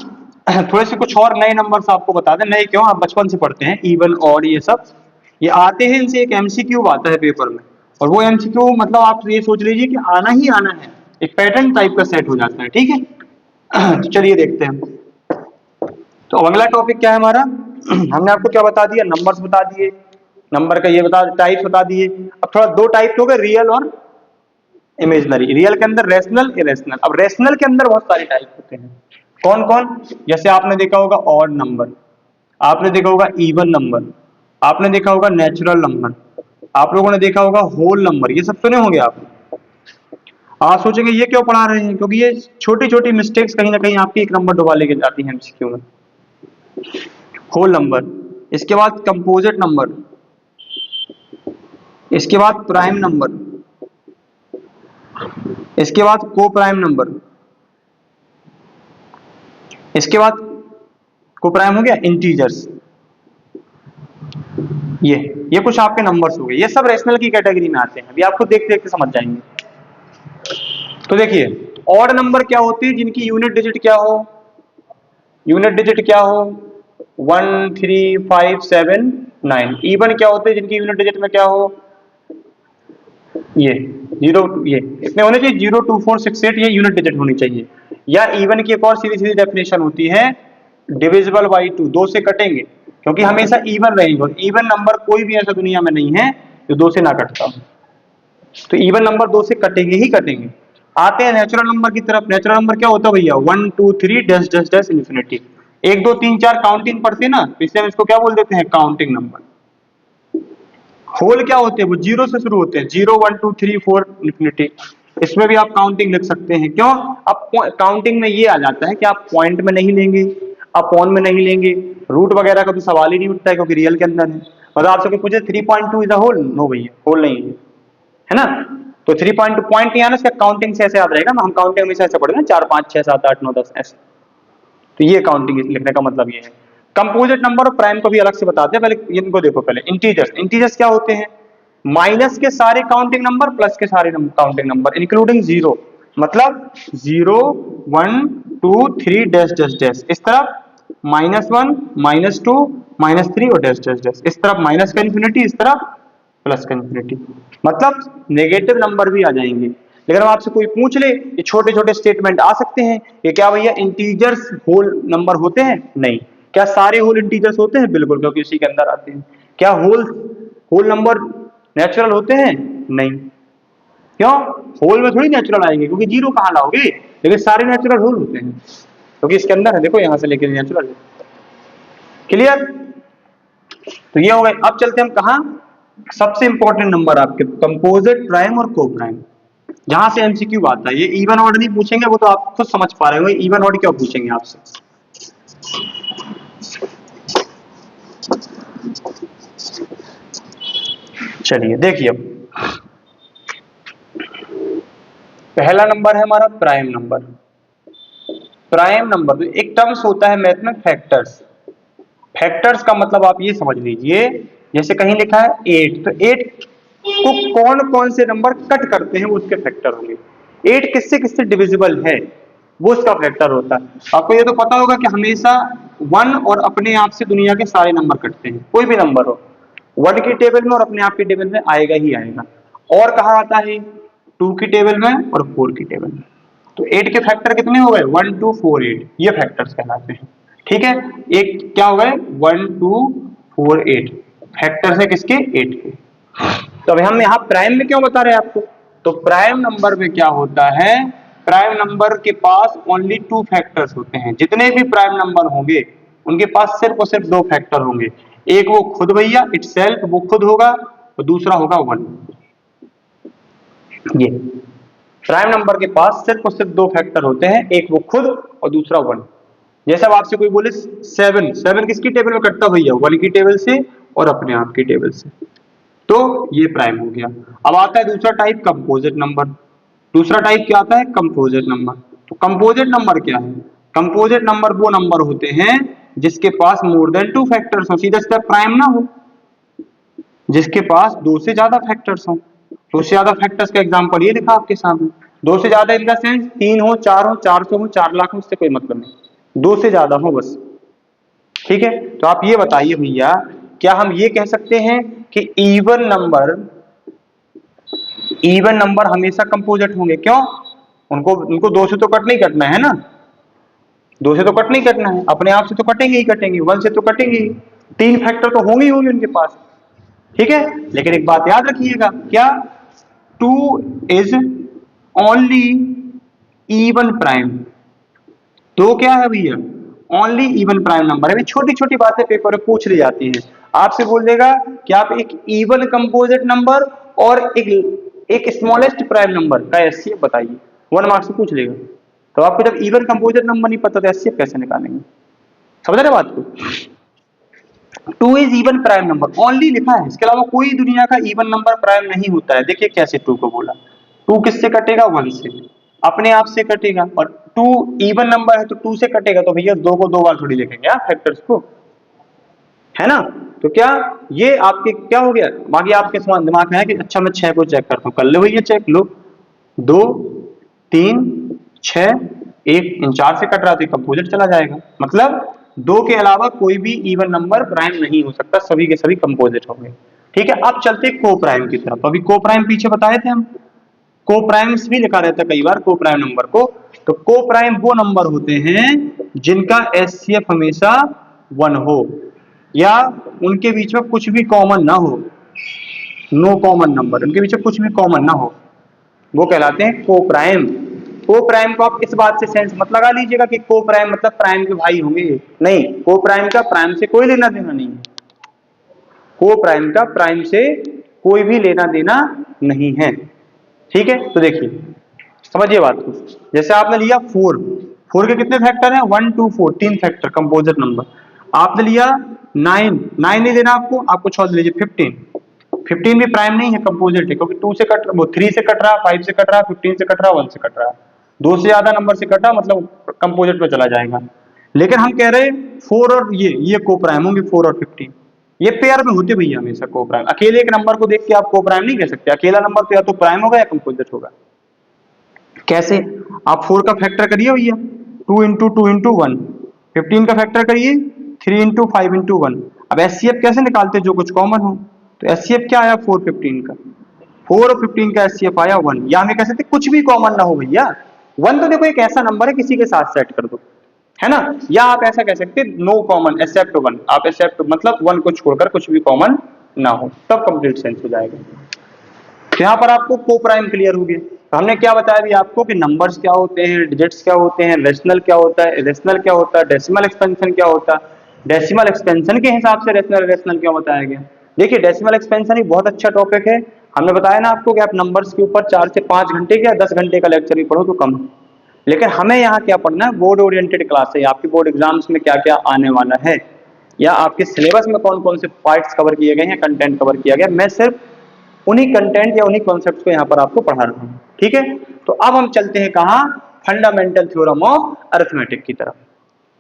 थोड़े से कुछ और नए नंबर्स आपको बता दें। नए क्यों, आप बचपन से पढ़ते हैं, इवन ऑड ये सब ये आते हैं, इनसे एक एमसीक्यू आता है पेपर में, और वो एमसीक्यू मतलब आप ये सोच लीजिए कि आना ही आना है, एक पैटर्न टाइप का सेट हो जाता है। ठीक है, तो चलिए देखते हैं। तो अगला टॉपिक क्या है हमारा, हमने आपको क्या बता दिया, नंबर्स बता दिए, नंबर का ये बता टाइप्स बता दिए। अब थोड़ा दो टाइप हो गए, रियल और इमेजिनरी। रियल के अंदर रैशनल इरेशनल। अब रैशनल के अंदर बहुत सारे टाइप होते हैं, कौन कौन, जैसे आपने देखा होगा ऑड नंबर, आपने देखा होगा इवन नंबर, आपने देखा होगा नेचुरल नंबर, आप लोगों ने देखा होगा होल नंबर, ये सब सुने होंगे आप। आप सोचेंगे ये क्यों पढ़ा रहे हैं, क्योंकि ये छोटी छोटी मिस्टेक्स कहीं ना कहीं आपकी एक नंबर डुबा लेके जाती हैं एमसीक्यू में। होल नंबर, इसके बाद कंपोजिट नंबर, इसके बाद प्राइम नंबर, इसके बाद को प्राइम नंबर, इसके बाद को प्राइम हो गया इंटीजर्स। ये कुछ आपके नंबर्स हो गए, ये सब रैशनल की कैटेगरी में आते हैं, अभी आपको देखते देखते समझ जाएंगे। तो देखिए ऑड नंबर क्या होती है, जिनकी यूनिट डिजिट क्या हो, यूनिट डिजिट क्या हो 1 3 5 7 9। इवन क्या होते हैं, जिनकी यूनिट डिजिट में क्या हो, ये 0 ये इतने होने चाहिए, 0 2 4 6 8 ये यूनिट डिजिट होनी चाहिए। या इवन की एक और सीधी सीधी डेफिनेशन होती है डिविजिबल बाई 2, 2 से कटेंगे, क्योंकि हमेशा इवन रहेंगे, इवन नंबर कोई भी ऐसा दुनिया में नहीं है जो 2 से ना कटता। तो इवन नंबर 2 से कटेंगे ही कटेंगे। आते हैं नेचुरल नंबर की तरफ। नेचुरल नंबर क्या होता है भैया, 1 2 3 dash dash dash infinity, 1 2 3 4 counting पढ़ते हैं ना, तो इससे हम इसको क्या बोल देते हैं, काउंटिंग नंबर। होल क्या होते हैं, वो 0 से शुरू होते हैं, 0 1 2 3 4 इन्फिनिटी, इसमें भी आप काउंटिंग लिख सकते हैं। क्यों, अब काउंटिंग में ये आ जाता है कि आप पॉइंट में नहीं लेंगे, अपॉन में नहीं लेंगे, रूट वगैरह का तो सवाल ही नहीं उठता है, क्योंकि रियल के अंदर है। मतलब आपसे पूछे 3.2 इज अ होल, नो भैया होल नहीं है ना। तो 3.2 पॉइंट नहीं आना, इसका काउंटिंग से ऐसे याद रहेगा ना, हम काउंटिंग हमेशा ऐसे पढ़ते हैं 4 5 6 7 8 9 10 ऐसे। तो ये काउंटिंग लिखने का मतलब ये है। कंपोजिट नंबर और प्राइम को भी अलग से बताते हैं, पहले इनको देखो। पहले इंटीजर्स, इंटीजर्स क्या होते हैं, माइनस के सारे काउंटिंग नंबर प्लस के सारे काउंटिंग नंबर इंक्लूडिंग 0, मतलब 0 1 2 3 डैश डैश डैश, इस तरफ -1 -2 -3 और डैश डैश डैश, इस तरफ माइनस का इन्फिनिटी, इस तरफ प्लस का इन्फिनिटी, मतलब नेगेटिव नंबर भी आ जाएंगे। लेकिन अब आपसे कोई पूछ ले, ये छोटे छोटे स्टेटमेंट आ सकते हैं कि क्या भैया इंटीजर्स होल नंबर होते हैं, नहीं। क्या सारे होल इंटीजर्स होते हैं, बिल्कुल, क्योंकि इसी के अंदर आते हैं। क्या होल नंबर नेचुरल होते हैं, नहीं। क्यों, होल में थोड़ी नेचुरल आएंगे, क्योंकि 0 कहां लाओगे, लेकिन सारे नेचुरल होल होते हैं, क्योंकि इसके अंदर है, देखो यहां से लेके नेचुरल। क्लियर, तो ये हो गए। अब चलते हम कहां, सबसे इंपॉर्टेंट नंबर आपके कंपोजिट, प्राइम और को प्राइम, जहां से एमसीक्यू आता है। ये इवन ऑड नहीं पूछेंगे, वो तो आप खुद समझ पा रहे हो, इवन ऑड क्या पूछेंगे आपसे। चलिए देखिए, पहला नंबर है हमारा प्राइम नंबर। प्राइम नंबर, तो एक टर्म्स होता है मैथ में फैक्टर्स। फैक्टर्स का मतलब आप ये समझ लीजिए, जैसे कहीं लिखा है 8, तो 8 को कौन कौन से नंबर कट करते हैं वो उसके फैक्टर होंगे। 8 किससे किससे डिविजिबल है, वो उसका फैक्टर होता है। आपको ये तो पता होगा कि हमेशा 1 और अपने आप से दुनिया के सारे नंबर कटते हैं, कोई भी नंबर हो 1 की टेबल में और अपने आप की टेबल में आएगा ही आएगा। और कहा आता है 2 की टेबल में और 4 की टेबल में। तो 8 के फैक्टर कितने हो गए? 1 2 4 8, ये फैक्टर्स कहलाते हैं। ठीक है, एक क्या हो गए? 1 2 4 8 फैक्टर्स है किसके? 8 के। तो अभी हम यहाँ प्राइम में क्यों बता रहे हैं आपको? तो प्राइम नंबर में क्या होता है, प्राइम नंबर के पास ओनली 2 फैक्टर्स होते हैं। जितने भी प्राइम नंबर होंगे उनके पास सिर्फ और सिर्फ 2 फैक्टर होंगे। एक वो खुद भैया इटसेल्फ, वो खुद होगा, और दूसरा होगा 1। ये प्राइम नंबर के पास सिर्फ और सिर्फ 2 फैक्टर होते हैं, एक वो खुद और दूसरा 1। जैसे अब आपसे कोई बोले 7, 7 किसकी टेबल में कटता भैया? 1 की टेबल से और अपने आप की टेबल से। तो ये प्राइम हो गया। अब आता है दूसरा टाइप, कंपोजिट नंबर। दूसरा टाइप क्या आता है? Composite number. तो कंपोजिट नंबर क्या है? कंपोजिट नंबर वो नंबर होते हैं जिसके पास मोर देन 2 फैक्टर्स हो, सीधा सीधा प्राइम ना हो, जिसके पास 2 से ज्यादा फैक्टर्स हो। 2 से ज्यादा फैक्टर्स का एग्जांपल ये लिखा आपके सामने। 2 से ज्यादा इन द सेंस 3 हो, 4 हो, 400 हो, 4 लाख हो, उससे कोई मतलब नहीं, 2 से ज्यादा हो बस। ठीक है, तो आप ये बताइए भैया, क्या हम ये कह सकते हैं कि इवन नंबर हमेशा कंपोजिट होंगे? क्यों? उनको 2 से तो कट नहीं कटना है ना, 2 से तो कट नहीं कटना है, अपने आप से तो कटेंगे ही कटेंगे, 1 से तो कटेंगे ही, 3 फैक्टर तो होंगे ही होंगे उनके पास। ठीक है, लेकिन एक बात याद रखिएगा, क्या? 2 इज ओनली इवन प्राइम। तो क्या है भैया? ओनली इवन प्राइम नंबर है। छोटी छोटी बातें पेपर में पूछ ली जाती हैं, आपसे बोल देगा कि आप एक इवन कंपोजिट नंबर और एक स्मॉलेस्ट प्राइम नंबर का एचसीएफ बताइए, 1 मार्क्स से पूछ लेगा। तो आपको जब इवन कंपोजिट नंबर नहीं पता तो एचसीएफ कैसे निकालेंगे? समझ रहे बात को? 2 is even prime number only लिखा है, इसके अलावा कोई दुनिया का इवन नंबर प्राइम नहीं होता है। देखिए कैसे 2 को बोला, 2 किससे कटेगा? 1 से, अपने आप से कटेगा। और 2 इवन नंबर है तो 2 से कटेगा, तो भैया 2 को 2 बार थोड़ी लिखेंगे आप फैक्टर्स को, है ना? तो क्या ये आपके क्या हो गया? बाकी आपके दिमाग में है कि अच्छा मैं 6 को चेक करता हूं, कर लो भैया चेक, लो 2 3 6 1, इन 4 से कट रहा तो कंपोजिट चला जाएगा। मतलब 2 के अलावा कोई भी इवन नंबर प्राइम नहीं हो सकता, सभी के सभी कंपोजिट होंगे। ठीक है, अब चलते को प्राइम की तरफ। अभी को प्राइम पीछे बताए थे हम, को प्राइम्स भी लिखा रहता है कई बार को प्राइम नंबर को। तो को प्राइम वो नंबर होते हैं जिनका एचसीएफ हमेशा 1 हो, या उनके बीच में कुछ भी कॉमन ना हो, नो कॉमन नंबर, उनके बीच में कुछ भी कॉमन ना हो, वो कहलाते हैं को प्राइम। को प्राइम को आप इस बात से सेंस मत लगा लीजिएगा कि को प्राइम मतलब प्राइम के भाई होंगे, नहीं, को प्राइम का प्राइम से कोई लेना देना नहीं है, को प्राइम का प्राइम से कोई भी लेना देना नहीं है। ठीक है, तो देखिए समझिए बात को। जैसे आपने लिया 4, 4 के कितने फैक्टर हैं? 1 2 4, 3 फैक्टर कंपोजिट नंबर। आपने लिया 9, 9 नहीं देना आपको, आपको छोड़ लीजिए 15, 15 भी प्राइम नहीं है, कंपोजिट है, क्योंकि 2 से कट, वो 3 से कट रहा, 5 से कट रहा, 15 से कट रहा, 1 से कट रहा, 2 से ज्यादा नंबर से कटा मतलब कंपोजिट में चला जाएगा। लेकिन हम कह रहे हैं 4 और ये को प्राइम होंगे, 4 और 15 ये पेयर में होते भैया हमेशा को प्राइम। अकेले एक नंबर को देख के आप को प्राइम नहीं कह सकते, अकेला नंबर तो या तो प्राइम होगा या कंपोजिट होगा। कैसे? आप 4 का फैक्टर करिए भैया, 2 इंटू 2 इंटू 1, 15 का फैक्टर करिए 3 इंटू 5 इंटू 1। अब एचसीएफ कैसे निकालते? जो कुछ कॉमन हो। तो एचसीएफ क्या आया? 4 15 का, 4 और 15 का एचसीएफ आया 1। या हमें कह सकते कुछ भी कॉमन ना हो भैया, 1 तो देखो एक ऐसा नंबर है किसी के साथ सेट कर दो, है ना? या आप ऐसा कह सकते नो कॉमन एक्सेप्ट 1, आप एक्सेप्ट मतलब 1 को छोड़कर कुछ भी कॉमन ना हो, तब कंप्लीट सेंस हो जाएगा। तो यहाँ पर आपको को प्राइम क्लियर हो गया। तो हमने क्या बताया भी आपको कि नंबर्स क्या होते हैं, डिजिट्स क्या होते हैं, रेशनल क्या होता है, इरेशनल क्या होता है, डेसिमल एक्सपेंशन क्या होता है। डेसिमल एक्सपेंशन के हिसाब से रेशनल इरेशनल क्यों बताया गया? देखिए डेसिमल एक्सपेंशन एक बहुत अच्छा टॉपिक है। हमने बताया ना आपको कि आप नंबर्स के ऊपर 4 से 5 घंटे या 10 घंटे का लेक्चर भी पढ़ो तो कम, लेकिन हमें यहाँ क्या पढ़ना है? बोर्ड ओरिएंटेड क्लास है, आपके बोर्ड एग्जाम्स में क्या क्या आने वाला है, या आपके सिलेबस में कौन कौन से पार्ट्स कवर किए गए हैं, कंटेंट कवर किया गया। मैं सिर्फ उन्हीं कंटेंट या उन्हीं कॉन्सेप्ट्स को यहाँ पर आपको पढ़ा रहा हूँ। ठीक है, तो अब हम चलते हैं कहाँ? फंडामेंटल थ्योरम ऑफ अरिथमेटिक की तरफ।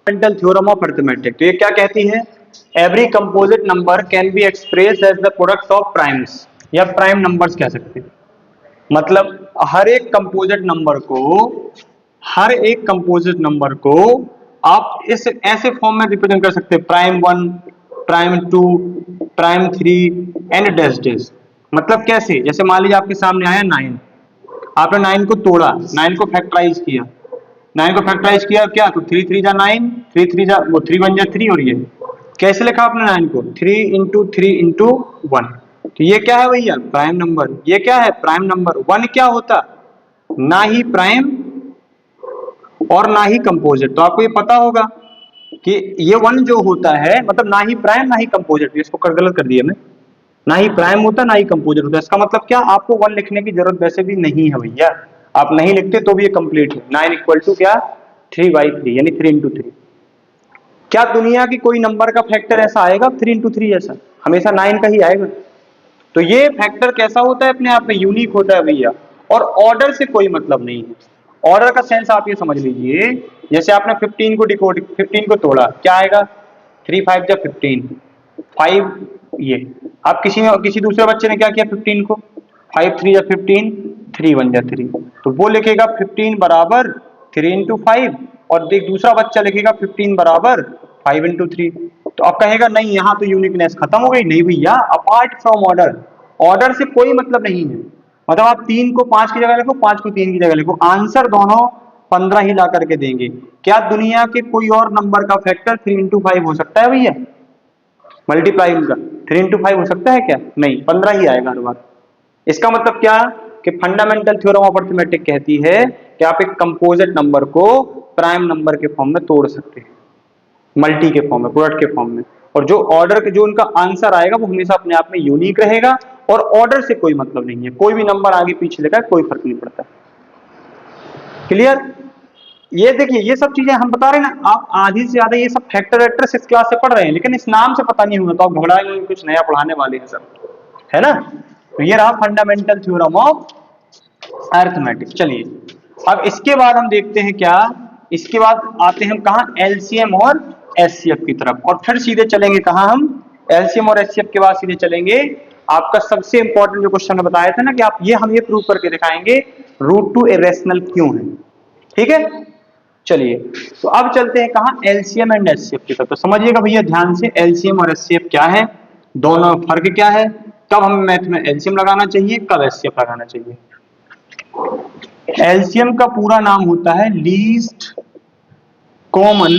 फंडामेंटल थ्योरम ऑफ अरिथमेटिक तो ये क्या कहती है? Every composite number can be expressed as the product of primes, या प्राइम नंबर्स कह सकते हैं। मतलब हर एक कंपोजिट नंबर को हर एक कंपोजिट नंबर को आप इस ऐसे फॉर्म में रिप्रेजेंट कर सकते हैं, prime 1, prime 2, prime 3 and dash dash. मतलब कैसे, जैसे मान लीजिए आपके सामने आया 9, आपने 9 को तोड़ा, 9 को फैक्टराइज किया, 9 को फैक्टराइज किया क्या, तो 3 3 जा 9, 3 3 जा वो 3 1 जा 3, और ये कैसे लिखा आपने 9 को, 3 इंटू 3 इंटू 1। तो ये क्या है भैया, प्राइम नंबर। ये क्या है, प्राइम नंबर। 1 क्या होता, ना ही प्राइम और ना ही कंपोजिट। तो आपको ये पता होगा कि ये 1 जो होता है मतलब ना ही प्राइम ना ही कंपोजिट। इसको गलत कर दिया मैं, ना ही प्राइम होता ना ही कंपोजिट होता। इसका मतलब क्या, आपको 1 लिखने की जरूरत वैसे भी नहीं है भैया, आप नहीं लिखते तो भी ये कंप्लीट है। 9 इक्वल टू क्या, 3/3 यानी 3 इंटू 3। क्या दुनिया की कोई नंबर का फैक्टर ऐसा आएगा 3 इंटू 3 ऐसा, हमेशा 9 का ही आएगा। तो ये फैक्टर कैसा होता है, अपने आप में यूनिक होता है भैया, और ऑर्डर से कोई मतलब नहीं है। ऑर्डर का सेंस आप ये समझ लीजिए, जैसे आपने 15 को डिकोड 15 को तोड़ा, क्या आएगा, 3 5 जा 15, 5 ये। आप किसी दूसरे बच्चे ने क्या किया 15 को, 5 3 जा 15, 3 1 जा 3, तो वो लिखेगा 15 बराबर 3 इंटू 5, और एक दूसरा बच्चा लिखेगा 15 बराबर 5 इंटू 3। तो अब कहेगा नहीं यहाँ तो यूनिकनेस खत्म हो गई। नहीं भैया, अपार्ट फ्रॉम ऑर्डर, ऑर्डर से कोई मतलब नहीं है। मतलब आप 3 को 5 की जगह लिखो, 5 को 3 की जगह लिखो, आंसर दोनों 15 ही ला करके देंगे। क्या दुनिया के कोई और नंबर का फैक्टर 3 इंटू 5 हो सकता है भैया, मल्टीप्लाई का 3 इंटू 5 हो सकता है क्या, नहीं, 15 ही आएगा हर बार। इसका मतलब क्या, कि फंडामेंटल थ्योरम ऑफ अरिथमेटिक कहती है कि आप एक कंपोजिट नंबर को प्राइम नंबर के फॉर्म में तोड़ सकते हैं, मल्टी के फॉर्म में, प्रोडक्ट के फॉर्म में। और जो ऑर्डर के जो उनका आंसर आएगा वो हमेशा अपने आप में यूनिक रहेगा, और ऑर्डर से कोई मतलब नहीं है। कोई भी नंबर आगे पीछे लिखा है कोई फर्क नहीं पड़ता। क्लियर। ये देखिए, ये सब चीजें हम बता रहे हैं ना, आप आधी से ज्यादा ये सब फैक्टर वेक्टर 6 क्लास से पढ़ रहे हैं, लेकिन इस नाम से पता नहीं होगा तो आप घबराएंगे कुछ नया पढ़ाने वाले हैं सब, है ना। तो ये रहा फंडामेंटल थ्योरम ऑफ अरिथमेटिक। चलिए अब इसके बाद हम देखते हैं क्या, इसके बाद आते हैं हम कहा, एलसीएम और एचसीएफ की तरफ, और फिर सीधे चलेंगे कहा हम, एलसीएम और एचसीएफ के बाद सीधे चलेंगे आपका सबसे इंपॉर्टेंट जो क्वेश्चन बताया था ना, कि आप ये हम ये प्रूव करके दिखाएंगे √2 इरेशनल क्यों है। ठीक है, चलिए तो अब चलते हैं कहा, एलसीएम एंड एचसीएफ की तरफ। तो समझिएगा भैया ध्यान से, एलसीएम और एचसीएफ क्या है, दोनों में फर्क क्या है, कब हमें मैथ में एलसीएम लगाना चाहिए, कब एचसीएफ लगाना चाहिए। एलसीएम का पूरा नाम होता है least common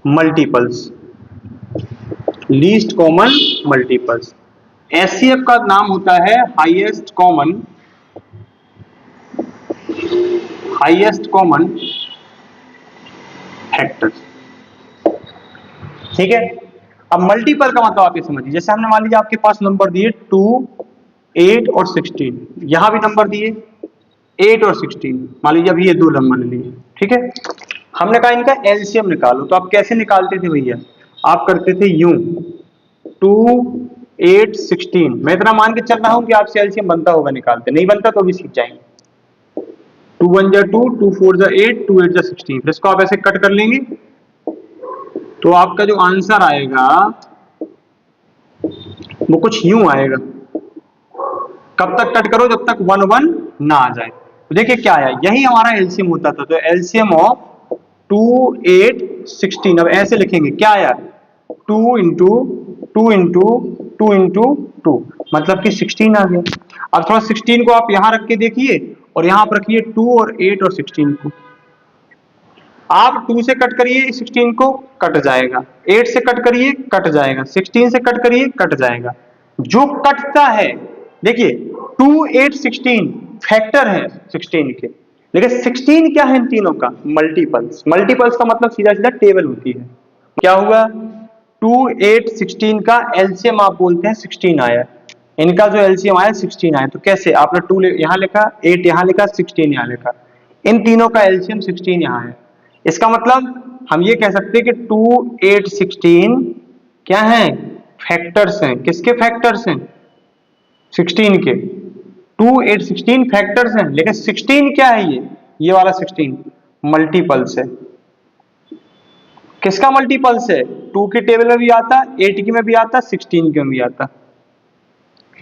multiples, least common multiples. HCF का नाम होता है हाईएस्ट कॉमन फैक्टर। ठीक है, अब मल्टीपल का मतलब आप ये समझिए, जैसे हमने मान लीजिए आपके पास नंबर दिए 2, 8 और 16, यहां भी नंबर दिए 8 और 16, मान लीजिए अभी ये 2 नंबर लिए। ठीक है, हमने कहा इनका एलसीएम निकालो, तो आप कैसे निकालते थे भैया, आप करते थे यूं, 2 8 16। मैं इतना मान के चल रहा हूं कि आपसे एलसीएम बनता होगा, निकालते नहीं बनता तो भी सीख जाएंगे। 2 1 जा 2, 2 4 जा 8, 2 8 जा 16। फिर इसको आप ऐसे कट कर लेंगे, तो आपका जो आंसर आएगा वो कुछ यूं आएगा। कब तक कट करो, जब तक 1 1 ना आ जाए। तो देखिए क्या आया, यही हमारा एलसीएम होता था। तो एलसीएम ऑफ 2 8 16, अब ऐसे लिखेंगे, क्या आया, 2 इंटू 2 इंटू 2 इंटू 2, मतलब कि 16 आ गया। अब थोड़ा 16 को आप यहां रख के देखिए, और यहां आप रखिए 2 और 8 और 16 को। आप 2 से कट करिए 16 को, कट जाएगा, 8 से कट करिए कट जाएगा, 16 से कट करिए कट जाएगा। जो कटता है, देखिए 2 8 16 फैक्टर है 16 के, लेकिन 16 क्या है इन तीनों का, मल्टीपल्स। मल्टीपल्स का मतलब सीधा सीधा टेबल होती है। क्या हुआ, 2 8 16 का एलसीएम आप बोलते हैं 16 आया, इनका जो एलसीएम आया 16 आया। तो कैसे, आपने 2 यहां लिखा, 8 यहां लिखा, 16 यहां लिखा, इन तीनों का एलसीएम 16 यहां है। इसका मतलब हम ये कह सकते हैं कि 2 8 16 क्या है, फैक्टर्स हैं। किसके फैक्टर्स हैं, 16 के। 2 8 16 फैक्टर्स हैं, लेकिन 16 क्या है, ये वाला 16 मल्टीपल्स है। किसका मल्टीपल्स है, 2 के टेबल में भी आता, 8 की में भी आता, 16 के में भी आता।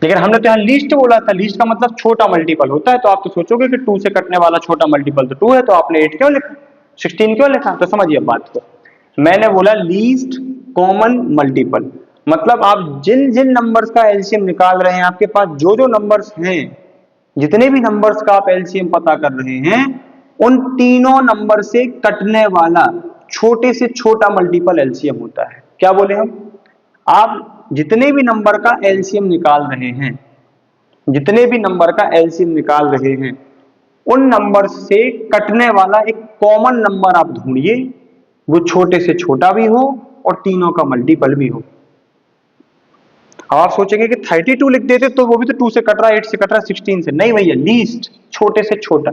लेकिन हमने तो यहाँ लीस्ट बोला था, लीस्ट का मतलब छोटा मल्टीपल होता है, तो आप तो सोचोगे कि 2 से कटने वाला छोटा मल्टीपल तो 2 है, तो आपने 8 क्यों लिखा, 16 क्यों लिखा? तो समझिए बात को, मैंने बोला लीस्ट कॉमन मल्टीपल, मतलब आप जिन जिन नंबर्स का एलसीएम निकाल रहे हैं, आपके पास जो जो नंबर्स हैं, जितने भी नंबर्स का आप एलसीएम पता कर रहे हैं, उन तीनों नंबर से कटने वाला छोटे से छोटा मल्टीपल एलसीएम होता है। क्या बोले हम? आप जितने भी नंबर का एलसीएम निकाल रहे हैं, जितने भी नंबर का एलसीएम निकाल रहे हैं, उन नंबर से कटने वाला एक कॉमन नंबर आप ढूंढिए, वो छोटे से छोटा भी हो और तीनों का मल्टीपल भी हो। आप सोचेंगे कि 32 लिख देते तो वो भी तो 2 से कट रहा है, 8 से कट रहा है, 16 से नहीं भैया, लीस्ट छोटे से छोटा,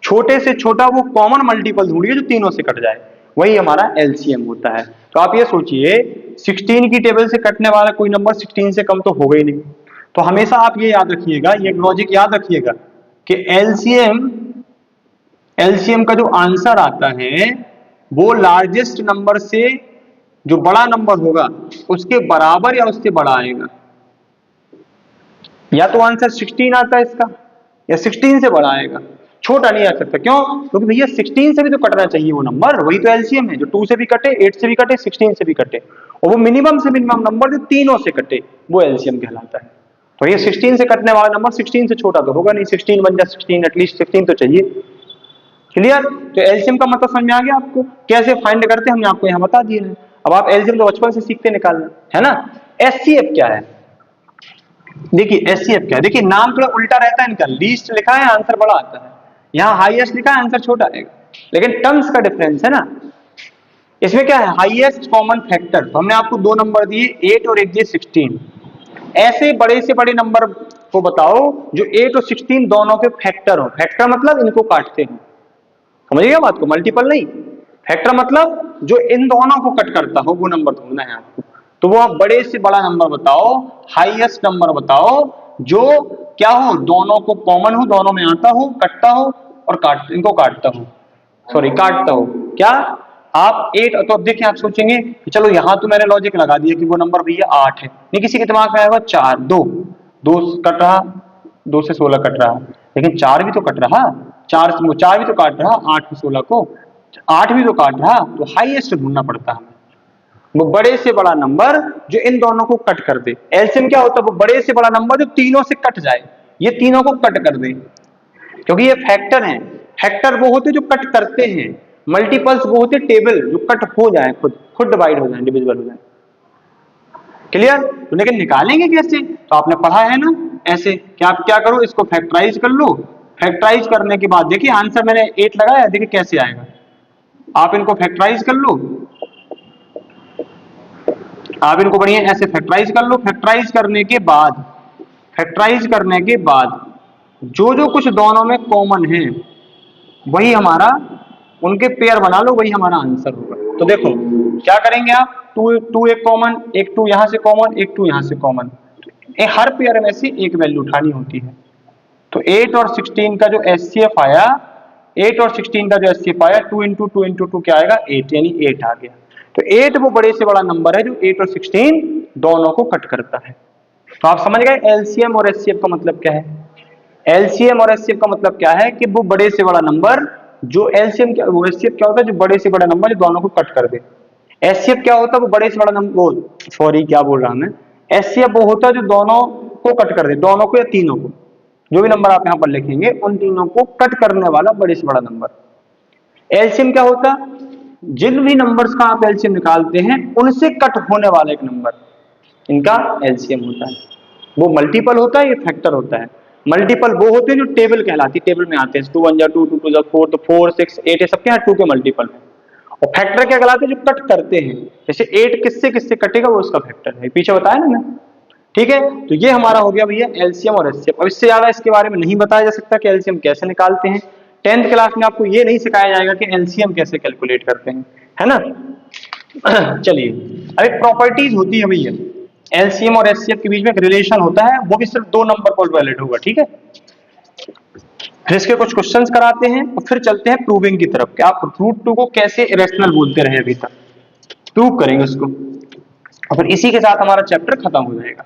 छोटे से छोटा वो कॉमन मल्टीपल ढूंढिए जो तीनों से कट जाए, वही हमारा एलसीएम होता है। तो आप ये सोचिए 16 की टेबल से कटने वाला कोई नंबर 16 से कम तो होगा ही नहीं। तो हमेशा आप ये याद रखिएगा, ये लॉजिक याद रखिएगा कि एलसीएम का जो आंसर आता है वो लार्जेस्ट नंबर से जो बड़ा नंबर होगा उसके बराबर या उससे बड़ा आएगा। या तो आंसर 16 आता है इसका, या 16 से बड़ा आएगा, छोटा नहीं आ सकता। क्यों? क्योंकि भैया 16 से भी तो कटना चाहिए वो नंबर, वही तो एलसीएम है, जो 2 से भी कटे, 8 से भी कटे, 16 से भी कटे, और वो मिनिमम से मिनिमम नंबर जो तीनों से कटे वो एलसीएम कहलाता है। तो ये 16 से कटने वाला नंबर 16 से छोटा तो होगा नहीं, 16 बन जाए 16, एटलीस्ट 16 तो चाहिए। क्लियर? तो एलसीएम का मतलब समझ में आ गया आपको, कैसे फाइंड करते हैं हमने आपको यहाँ बता दिया है। अब आप एलसीएम तो बचपन से सीखते निकालना है ना। एचसीएफ क्या है? देखिए एचसीएफ क्या है, देखिए नाम थोड़ा उल्टा रहता है इनका, लीस्ट लिखा है आंसर बड़ा आता है, यहाँ हाईएस्ट लिखा है आंसर छोटा आएगा, लेकिन टर्म्स का डिफरेंस है ना। इसमें क्या है, हाईएस्ट कॉमन फैक्टर, तो हमने आपको दो नंबर दिए 8 और एक दिए 16, ऐसे बड़े से बड़े नंबर को बताओ जो 8 और 16 दोनों के फैक्टर हो। फैक्टर मतलब इनको काटते हो, समझिएगा बात को, मल्टीपल नहीं। फैक्टर मतलब जो इन दोनों को कट करता हो वो नंबर ढूंढना है आपको। तो वो आप बड़े से बड़ा नंबर बताओ, हाईएस्ट नंबर बताओ जो क्या हो, दोनों को कॉमन हो, दोनों में आता हो, कटता हो और इनको काटता हो, सॉरी काटता हो। क्या आप 8, तो अब देखिए आप सोचेंगे कि चलो यहां तो मैंने लॉजिक लगा दिया कि वो नंबर भैया 8 है, नहीं किसी के दिमाग में आएगा 4, 2 कट रहा, 2 से 16 कट रहा, लेकिन 4 भी तो कट रहा, 4 भी तो काट रहा, 8 से 16 को 8 भी तो काट रहा, तो हाईएस्ट ढूंढना पड़ता है वो बड़े से बड़ा नंबर जो इन दोनों को कट कर दे। एलसीएम क्या होता है, वो बड़े से बड़ा नंबर जो तीनों से कट जाए, ये तीनों को कट कर दे, क्योंकि ये फैक्टर हैं। फैक्टर वो होते जो कट करते हैं, मल्टीपल्स वो होते टेबल जो कट हो जाए, खुद डिवाइड हो जाए, डिविजिबल हो जाए। क्लियर? तो लेकिन निकालेंगे कैसे, तो आपने पढ़ा है ना ऐसे कि आप क्या करो, इसको फैक्टराइज कर लो, फैक्टराइज करने के बाद देखिए आंसर मैंने 8 लगाया, देखिए कैसे आएगा। आप इनको फैक्टराइज कर लो, आप इनको बढ़िया ऐसे फैक्टराइज कर लो। फैक्टराइज करने के बाद, फैक्टराइज करने के बाद जो जो कुछ दोनों में कॉमन है वही हमारा, उनके पेयर बना लो, वही हमारा आंसर होगा। तो देखो क्या करेंगे आप, 2 एक कॉमन, एक 2 यहां से कॉमन, एक 2 यहां से कॉमन, हर पेयर में से एक वैल्यू उठानी होती है। तो 8 और 16 का जो एचसीएफ आया, 8 और 16 का जो एचसीएफ आया, 2 इंटू 2 इंटू 2 क्या आएगा, 8, यानी 8 आ गया। तो 8 वो बड़े से बड़ा नंबर है जो 8 और 16 दोनों को कट करता है। तो आप समझ गए एलसीएम और एचसीएफ का मतलब क्या है। एलसीएम और एचसीएफ का मतलब क्या है कि वो बड़े से बड़ा नंबर जो एलसीएम क्या, वो एचसीएफ क्या होता है जो बड़े से बड़ा नंबर जो दोनों को कट कर दे। एचसीएफ क्या होता है, वो बड़े से बड़ा नंबर, वो सॉरी क्या बोल रहा मैं, एचसीएफ वो होता है जो दोनों को कट कर दे, दोनों को या तीनों को, जो भी नंबर आप यहां पर लिखेंगे उन तीनों को कट करने वाला बड़े से बड़ा नंबर। एलसीएम क्या होता, जिन भी नंबर्स का आप एलसीएम निकालते हैं उनसे कट होने वाला एक नंबर, इनका एलसीएम होता है। वो मल्टीपल होता है, ये फैक्टर होता है। मल्टीपल वो होते हैं जो टेबल कहलाती है, टेबल में आते हैं, 2 1 जा 2, 2 2 जा 4, तो 4 6 8 है, सबके यहाँ 2 के मल्टीपल है। और फैक्टर क्या कहलाते हैं, जो कट करते हैं, जैसे 8 किससे किससे कटेगा वो उसका फैक्टर है, पीछे बताया ना मैं। ठीक है, तो ये हमारा हो गया भैया एलसीएम और एचसीएफ। अब इससे ज्यादा इसके बारे में नहीं बताया जा सकता कि एलसीएम कैसे निकालते हैं। 10th क्लास में आपको ये नहीं सिखाया जाएगा कि एलसीएम कैसे कैलकुलेट करते हैं, है ना। चलिए अब एक प्रॉपर्टीज होती है भैया, एलसीएम और एचसीएफ के बीच में एक रिलेशन होता है, वो भी सिर्फ 2 नंबर पर वैलिड होगा, ठीक है। फिर इसके कुछ क्वेश्चंस कराते हैं और फिर चलते हैं प्रूविंग की तरफ कि आप √2 को कैसे इरेशनल बोलते रहे अभी तक, प्रूव करेंगे उसको, और फिर इसी के साथ हमारा चैप्टर खत्म हो जाएगा।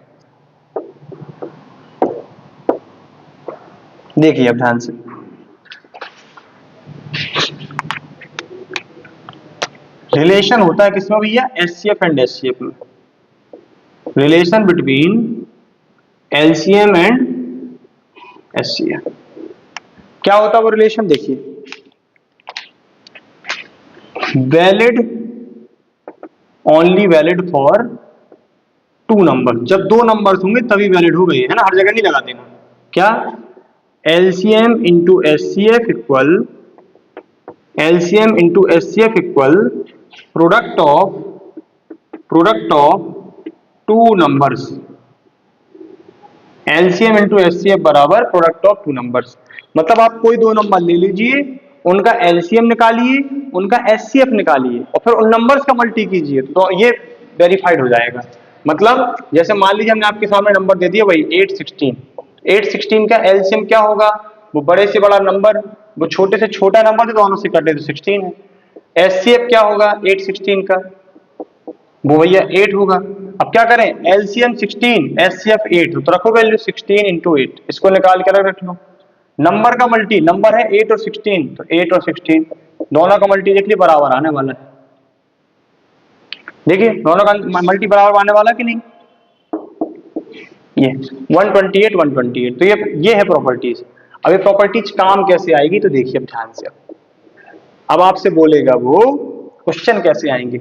देखिए अब ध्यान से, रिलेशन होता है किसमें भैया, एचसीएफ एंड एचसीएफ में, relation between LCM and HCF. क्या होता है वो रिलेशन, देखिए, valid, only valid for two number, जब दो नंबर्स होंगे तभी वैलिड हो गई है ना, हर जगह नहीं लगा देना। क्या, LCM into HCF equal, LCM into HCF equal product of two numbers, LCM into HCF बराबर प्रोडक्ट ऑफ टू नंबर्स। मतलब आप कोई दो नंबर ले लीजिए, उनका एलसीएम निकालिए, उनका एचसीएफ निकालिए और फिर उन नंबर्स का मल्टी कीजिए, तो ये वेरीफाइड हो जाएगा। मतलब जैसे मान लीजिए हमने आपके सामने नंबर दे दिया भाई 816, 816 का एलसीएम क्या होगा, वो बड़े से बड़ा नंबर, वो छोटे से छोटा नंबर, तो दोनों से कटे तो 16 है। एचसीएफ क्या होगा 816 का, वो भैया 8 होगा। अब क्या करें, एलसीएम 16, एचसीएफ 8, तो रखो वैल्यू 16 इंटू 8, इसको निकाल के रख लो। नंबर का मल्टी, नंबर है 8 और 16, तो 8 और 16 दोनों का मल्टी देख ली बराबर आने वाला है। देखिए दोनों का मल्टी बराबर आने वाला कि नहीं, ये 128 128, तो ये है प्रॉपर्टीज। अब ये प्रॉपर्टीज काम कैसे आएगी, तो देखिए अब ध्यान से, अब आपसे बोलेगा वो क्वेश्चन कैसे आएंगे,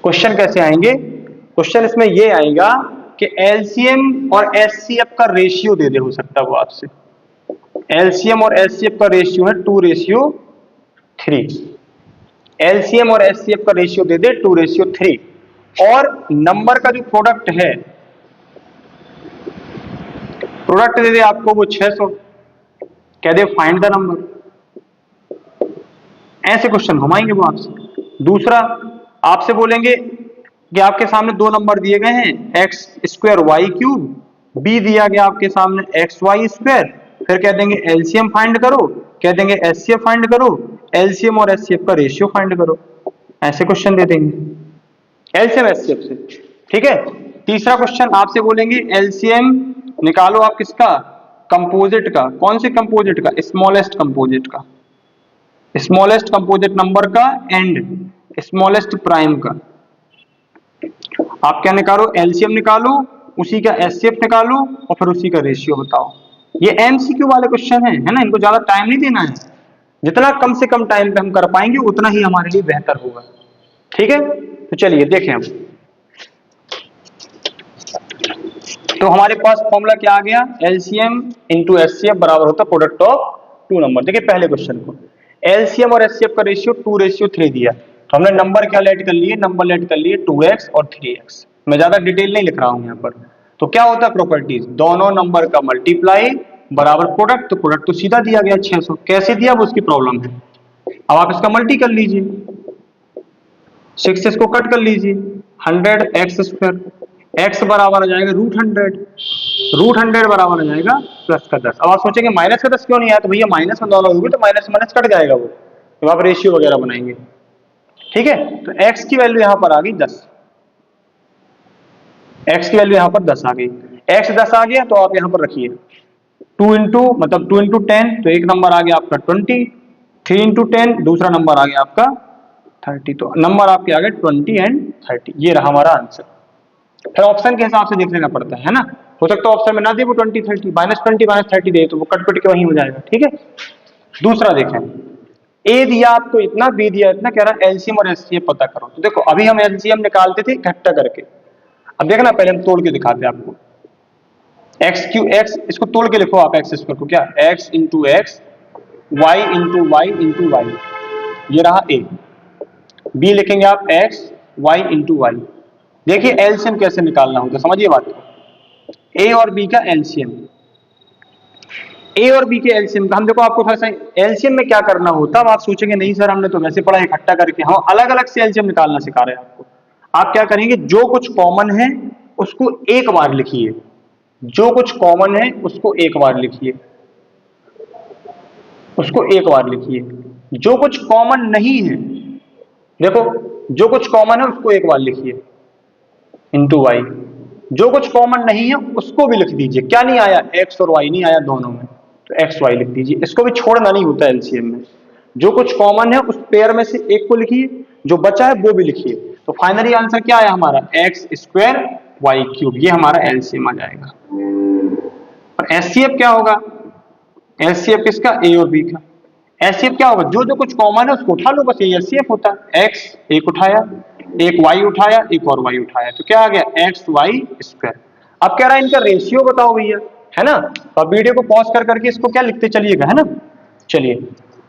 क्वेश्चन कैसे आएंगे, क्वेश्चन इसमें ये आएगा कि एलसीएम और एचसीएफ का रेशियो दे दे, हो सकता है वो आपसे, एलसीएम और एचसीएफ का रेशियो है 2:3, एलसीएम और एचसीएफ का रेशियो दे दे 2:3, और नंबर का जो प्रोडक्ट है, प्रोडक्ट दे दे आपको वो 600, कह दे फाइंड द नंबर, ऐसे क्वेश्चन घुमाएंगे वो आपसे। दूसरा आपसे बोलेंगे कि आपके सामने दो नंबर दिए गए हैं, X square Y cube, B दिया गया आपके सामने एक्स वाई स्क्वायर, फिर कह देंगे एलसीएम फाइंड करो, कह देंगे एचसीएफ फाइंड करो, एलसीएम और एचसीएफ का रेशियो फाइंड करो, ऐसे क्वेश्चन दे देंगे एलसीएम एचसीएफ से। ठीक है, तीसरा क्वेश्चन आपसे बोलेंगे एलसीएम निकालो आप किसका, कंपोजिट का, कौन से कंपोजिट का, स्मॉलेस्ट कंपोजिट का, स्मॉलेस्ट कंपोजिट नंबर का एंड स्मॉलेस्ट प्राइम का। आप क्या निकालो, एलसीएम निकालो, उसी का एचसीएफ निकालो और फिर उसी का रेशियो बताओ। ये एमसीक्यू वाले क्वेश्चन है ना, इनको ज्यादा टाइम नहीं देना है, जितना कम से कम टाइम पे हम कर पाएंगे उतना ही हमारे लिए बेहतर होगा। ठीक है, तो चलिए देखें हम, तो हमारे पास फॉर्मूला क्या आ गया, एलसीएम इंटू एचसीएफ बराबर होता है प्रोडक्ट ऑफ टू नंबर। देखिए पहले क्वेश्चन को, एलसीएम और एचसीएफ का रेशियो 2:3 दिया, तो हमने नंबर क्या लेट कर लिए, नंबर लेट कर लिए 2x और 3x, मैं ज्यादा डिटेल नहीं लिख रहा हूं यहाँ पर। तो क्या होता है प्रॉपर्टीज, दोनों नंबर का मल्टीप्लाई बराबर प्रोडक्ट, तो प्रोडक्ट तो सीधा दिया गया 600, कैसे दिया वो उसकी प्रॉब्लम है। अब आप इसका मल्टी कर लीजिए, 6 को कट कर लीजिए, 100x², x बराबर आ जाएगा √100 बराबर आ जाएगा प्लस का 10। अब आप सोचेंगे माइनस का 10 क्यों नहीं आया, तो भैया माइनस में दोनों होगी तो माइनस माइनस कट जाएगा वो, तो आप रेशियो वगैरह बनाएंगे। ठीक है, तो x की वैल्यू यहां पर आ गई 10, x की वैल्यू यहां पर 10 आ गई, x 10 आ गया तो आप यहां पर रखिए 2 इंटू मतलब 2 इंटू 10, तो एक नंबर आ गया आपका 20, 3 इंटू 10 दूसरा नंबर आ गया आपका 30, तो नंबर आपके आ गए 20 एंड 30, ये रहा हमारा आंसर। फिर ऑप्शन के हिसाब से देख लेना पड़ता है ना, हो सकता है ऑप्शन में ना दे वो 20 30, -20 -30 दे, तो वो कट पिट के वहीं हो जाएगा। ठीक है, दूसरा देखें, ए दिया आपको इतना, बी दिया इतना, कह रहा है एलसीएम और एचसीएफ पता करो। तो देखो अभी हम एलसीएम निकालते थे इकट्ठा करके, अब देखना पहले हम तोड़ के दिखाते हैं आपको, x, इसको तोड़ के लिखो आप एक्स स्क्वायर को, क्या x into X, Y into Y into Y, ये रहा ए, बी लिखेंगे आप x y इंटू वाई। देखिए एलसीएम कैसे निकालना होगा, समझिए बात को, ए और बी का एलसीएम, ए और बी के एलसीएम का हम देखो, आपको थोड़ा सा एलसीएम में क्या करना होता है, आप सोचेंगे नहीं सर हमने तो वैसे पढ़ा इकट्ठा करके, हम अलग अलग से एलसीएम निकालना सिखा रहे हैं आपको। आप क्या करेंगे, जो कुछ कॉमन है उसको एक बार लिखिए, जो कुछ कॉमन है उसको एक बार लिखिए, उसको एक बार लिखिए, जो कुछ कॉमन नहीं है, देखो जो कुछ कॉमन है उसको एक बार लिखिए इंटू वाई, जो कुछ कॉमन नहीं है उसको भी लिख दीजिए। क्या नहीं आया? एक्स और वाई नहीं आया दोनों में, तो एक्स वाई लिख दीजिए। इसको भी छोड़ना नहीं होता एलसीएम में। जो कुछ कॉमन है उस पेयर में से एक को लिखिए, जो बचा है वो भी लिखिए। तो फाइनली आंसर क्या आया हमारा? एक्स स्क्वायर वाई क्यूब, ये हमारा एलसीएम आ जाएगा। और एचसीएफ क्या होगा? एचसीएफ किसका? ए और बी का। एचसीएफ क्या होगा? जो जो कुछ कॉमन है उसको उठा लो, बस ये एचसीएफ होता है। एक्स एक उठाया, एक वाई उठाया, एक और वाई उठाया, तो क्या आ गया? X Y square. अब कह रहा है इनका रेशियो बताओ भैया, है ना? तो अब वीडियो को पॉज कर करके इसको क्या लिखते चलिएगा, है ना? चलिए,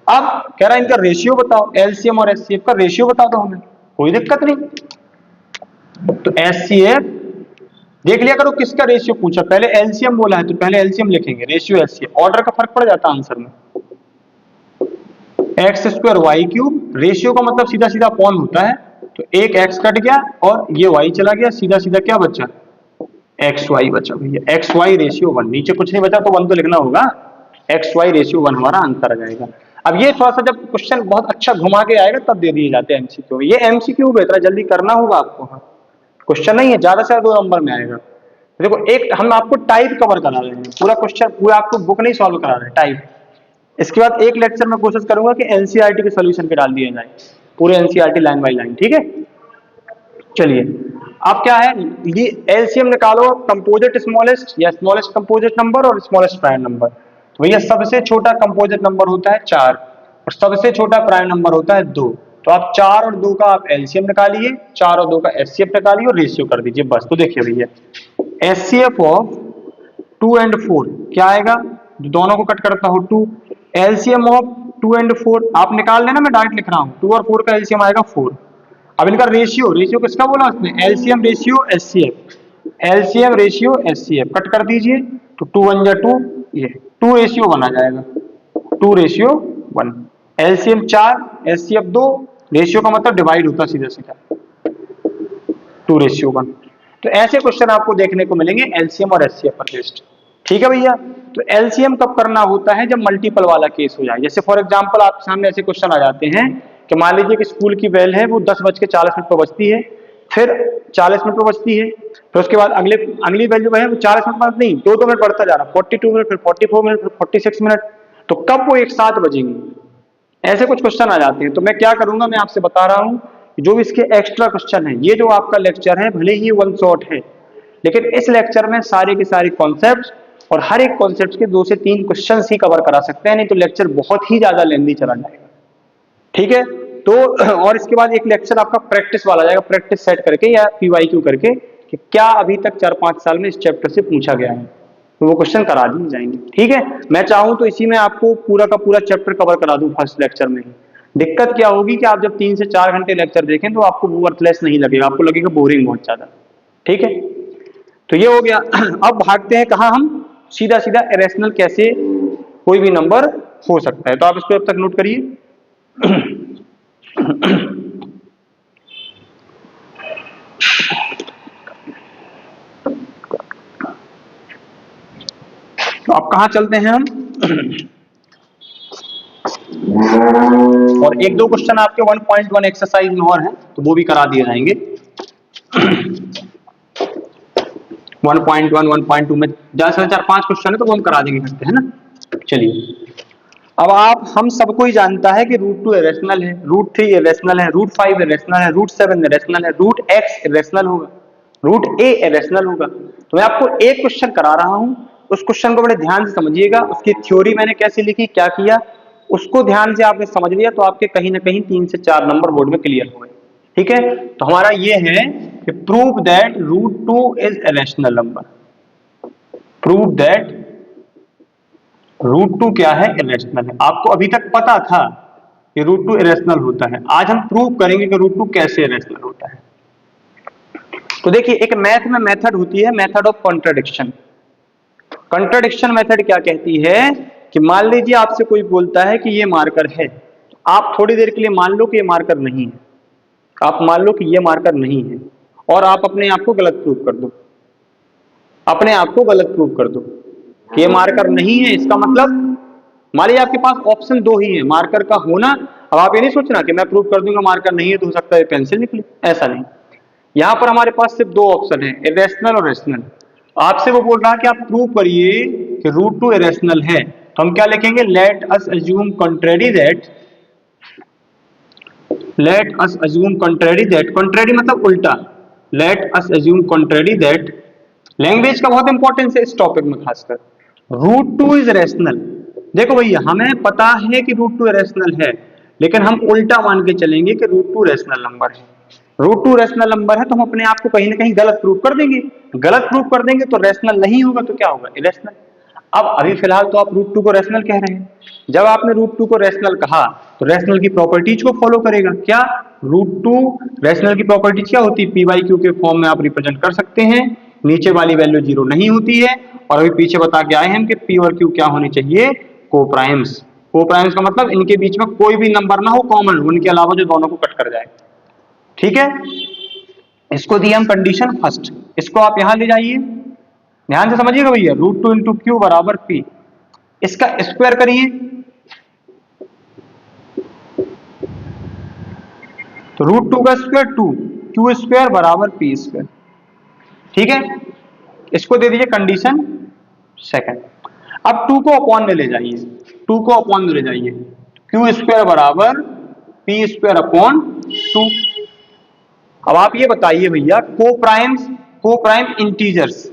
अब कह रहा है इनका रेशियो बताओ, एलसीएम और एचसीएफ का रेशियो बता दो हमें, कोई दिक्कत नहीं। तो एचसीएफ देख लिया करो किसका रेशियो पूछा, पहले एलसीएम बोला है तो पहले एलसीएम लिखेंगे, रेशियो एलसीएम, ऑर्डर का फर्क पड़ जाता है आंसर में। X square Y cube, ratio का मतलब सीधा सीधा अपॉन होता है, तो एक एक्स कट गया और ये वाई चला गया, सीधा सीधा क्या बचा? एक्स वाई बचा भैया। एक्स वाई रेशियो 1, नीचे कुछ नहीं बचा तो 1 तो लिखना होगा। एक्स वाई रेशियो 1 हमारा आंसर आ जाएगा। अब ये थोड़ा सा जब क्वेश्चन बहुत अच्छा घुमा के आएगा तब दे दिए जाते हैं एमसीक्यू। ये एमसीक्यू है, इतना जल्दी करना होगा आपको। हाँ, क्वेश्चन नहीं है, ज्यादा से ज्यादा 2 नंबर में आएगा। देखो, एक हम आपको टाइप कवर करा रहे हैं, पूरा क्वेश्चन पूरा आपको बुक नहीं सॉल्व करा रहे हैं, टाइप। इसके बाद एक लेक्चर में कोशिश करूंगा कि एनसीईआरटी के सॉल्यूशन पे डाल दिए जाए, पूरे एनसीईआरटी लाइन बाय लाइन, ठीक है? चलिए, अब क्या है, ये एलसीएम निकालो, कंपोजिट स्मॉलेस्ट या स्मॉलेस्ट कंपोजिट नंबर और स्मॉलेस्ट प्राइम नंबर। तो भैया सबसे छोटा कंपोजिट नंबर होता है 4 और सबसे छोटा प्राइम नंबर होता है 2। तो आप 4 और 2 का आप एलसीएम निकालिए, 4 और 2 का एचसीएफ निकालिए और रेशियो कर दीजिए, बस। तो देखिए भैया, एचसीएफ ऑफ 2 and 4 क्या आएगा? दोनों को कट करता हूं 2, एलसीएम ऑफ 2 and 4 आप निकाल लेना, मैं डायरेक्ट लिख रहा हूं। 2 और 4 का एलसीएम आएगा 4। अब इनका रेशियो, रेशियो किसका बोला उसने? LCM ratio HCF, LCM ratio HCF, cut कर दीजिए तो 2 1 जा 2, ये 2 रेशियो 1 आ जाएगा, 2 रेशियो 1। एलसीएम 4, एचसीएफ 2, रेशियो का मतलब डिवाइड होता सीधा सीधा, 2 रेशियो 1। तो ऐसे क्वेश्चन आपको देखने को मिलेंगे एलसीएम और एचसीएफ पर बेस्ड, ठीक है भैया? तो एलसीएम कब करना होता है? जब मल्टीपल वाला केस हो जाए। जैसे फॉर एग्जांपल आपके सामने ऐसे क्वेश्चन आ जाते हैं कि मान लीजिए कि स्कूल की बेल है, वो 10:40 पर बजती है, फिर 40 मिनट पर बजती है, फिर उसके बाद अगली बेल जो है वो 40 मिनट बाद नहीं, 2 मिनट बढ़ता जा रहा, 42 मिनट, फिर 44 मिनट, फिर 46 मिनट, तो कब वो एक साथ बजेंगे? ऐसे कुछ क्वेश्चन आ जाते हैं। तो मैं क्या करूंगा, मैं आपसे बता रहा हूं, जो भी इसके एक्स्ट्रा क्वेश्चन है, ये जो आपका लेक्चर है भले ही 1 शॉट है, लेकिन इस लेक्चर में सारे के सारे कॉन्सेप्ट्स और हर एक कॉन्सेप्ट के 2 से 3 क्वेश्चन ही कवर करा सकते हैं, नहीं तो लेक्चर बहुत ही ज्यादा लेंथी चला जाएगा, ठीक है? तो और इसके बाद एक लेक्चर आपका प्रैक्टिस वाला जाएगा, प्रैक्टिस सेट करके या पीवाईक्यू करके कि क्या अभी तक 4-5 साल में इस चैप्टर से पूछा गया है, तो वो क्वेश्चन करा दिए जाएंगे, ठीक है? मैं चाहूं तो इसी में आपको पूरा का पूरा चैप्टर कवर करा दूं फर्स्ट लेक्चर में ही। दिक्कत क्या होगी कि आप जब 3 से 4 घंटे लेक्चर देखें तो आपको वर्थलेस नहीं लगेगा, आपको लगेगा बोरिंग बहुत ज्यादा, ठीक है? तो ये हो गया। अब भागते हैं कहाँ हम, सीधा सीधा इरेशनल कैसे कोई भी नंबर हो सकता है, तो आप इसको अब तक नोट करिए। तो अब कहाँ चलते हैं हम, और 1-2 क्वेश्चन आपके 1.1 एक्सरसाइज में और हैं तो वो भी करा दिए जाएंगे। 1.1 1.2 में ज्यादा से 4-5 क्वेश्चन है तो वो हम करा देंगे करते हैं ना। चलिए, अब आप हम सबको ही जानता है कि √2 इरेशनल है, √3 इरेशनल है, √5 इरेशनल है, √7 इरेशनल है, √x इरेशनल होगा, √a इरेशनल होगा। तो मैं आपको एक क्वेश्चन करा रहा हूं, उस क्वेश्चन को बड़े ध्यान से समझिएगा, उसकी थ्योरी मैंने कैसे लिखी, क्या किया, उसको ध्यान से आपने समझ लिया तो आपके कहीं ना कहीं 3 से 4 नंबर बोर्ड में क्लियर हो गए, ठीक है? तो हमारा ये है कि prove that √2 is irrational number, prove that √2 क्या है, इरेशनल है। आपको अभी तक पता था कि √2 इरेशनल होता है, आज हम प्रूव करेंगे कि √2 कैसे इरेशनल होता है। तो देखिए, एक मैथ में मेथड होती है, method of contradiction. Contradiction method क्या कहती है कि मान लीजिए आपसे कोई बोलता है कि ये मार्कर है, तो आप थोड़ी देर के लिए मान लो कि ये मार्कर नहीं है, आप मान लो कि ये मार्कर नहीं है और आप अपने आप को गलत प्रूव कर दो, अपने आप को गलत प्रूव कर दो कि ये मार्कर नहीं है। इसका मतलब मान लीजिए आपके पास ऑप्शन 2 ही है मार्कर का होना। अब आप ये नहीं सोचना कि मैं प्रूव कर दूंगा मार्कर नहीं है तो हो सकता है पेंसिल निकले, ऐसा नहीं। यहां पर हमारे पास सिर्फ दो ऑप्शन है, इरेशनल और रेशनल। आपसे वो बोल रहा है कि आप प्रूव करिए कि रूट टू इरेशनल है, तो हम क्या लिखेंगे, let us assume contrary that, let us assume contrary that, contrary मतलब उल्टा, let us assume contrary that, language का बहुत इंपॉर्टेंस है इस टॉपिक में खासकर, रूट टू इज रेशनल। देखो भैया हमें पता है कि रूट टू रेशनल है, लेकिन हम उल्टा मान के चलेंगे कि रूट टू रेशनल नंबर है। रूट टू रेशनल नंबर है तो हम अपने आप को कहीं ना कहीं गलत प्रूव कर देंगे, गलत प्रूव कर देंगे तो रेशनल नहीं होगा तो क्या होगा, इरेशनल। अब अभी फिलहाल तो आप रूट टू को रेशनल कह रहे हैं, जब आपने रूट टू को रेशनल कहा तो रेशनल की प्रॉपर्टीज को फॉलो करेगा। क्या रूट टू रेशनल की प्रॉपर्टीज क्या होती है, पी बाई क्यू के फॉर्म में आप रिप्रेजेंट कर सकते हैं, नीचे वाली वैल्यू जीरो नहीं होती है, और अभी पीछे बता के आए हैं कि पी और क्यू क्या होनी चाहिए, कोप्राइम्स। कोप्राइम्स का मतलब इनके बीच में कोई भी नंबर ना हो कॉमन, उनके अलावा जो दोनों को कट कर जाए। ठीक है, इसको दी हम कंडीशन फर्स्ट, इसको आप यहां ले जाइए, ध्यान से समझिएगा भैया, रूट टू इंटू क्यू बराबर पी, इसका स्क्वायर करिए तो रूट टू का स्क्वायर टू, क्यू स्क्वायर बराबर पी स्क्वायर। ठीक है, इसको दे दीजिए कंडीशन सेकंड। अब टू को अपॉन में ले जाइए, टू को अपॉन में ले जाइए, क्यू स्क्वायर बराबर पी स्क्वायर अपॉन टू। अब आप ये बताइए भैया, कोप्राइम इंटीजर्स,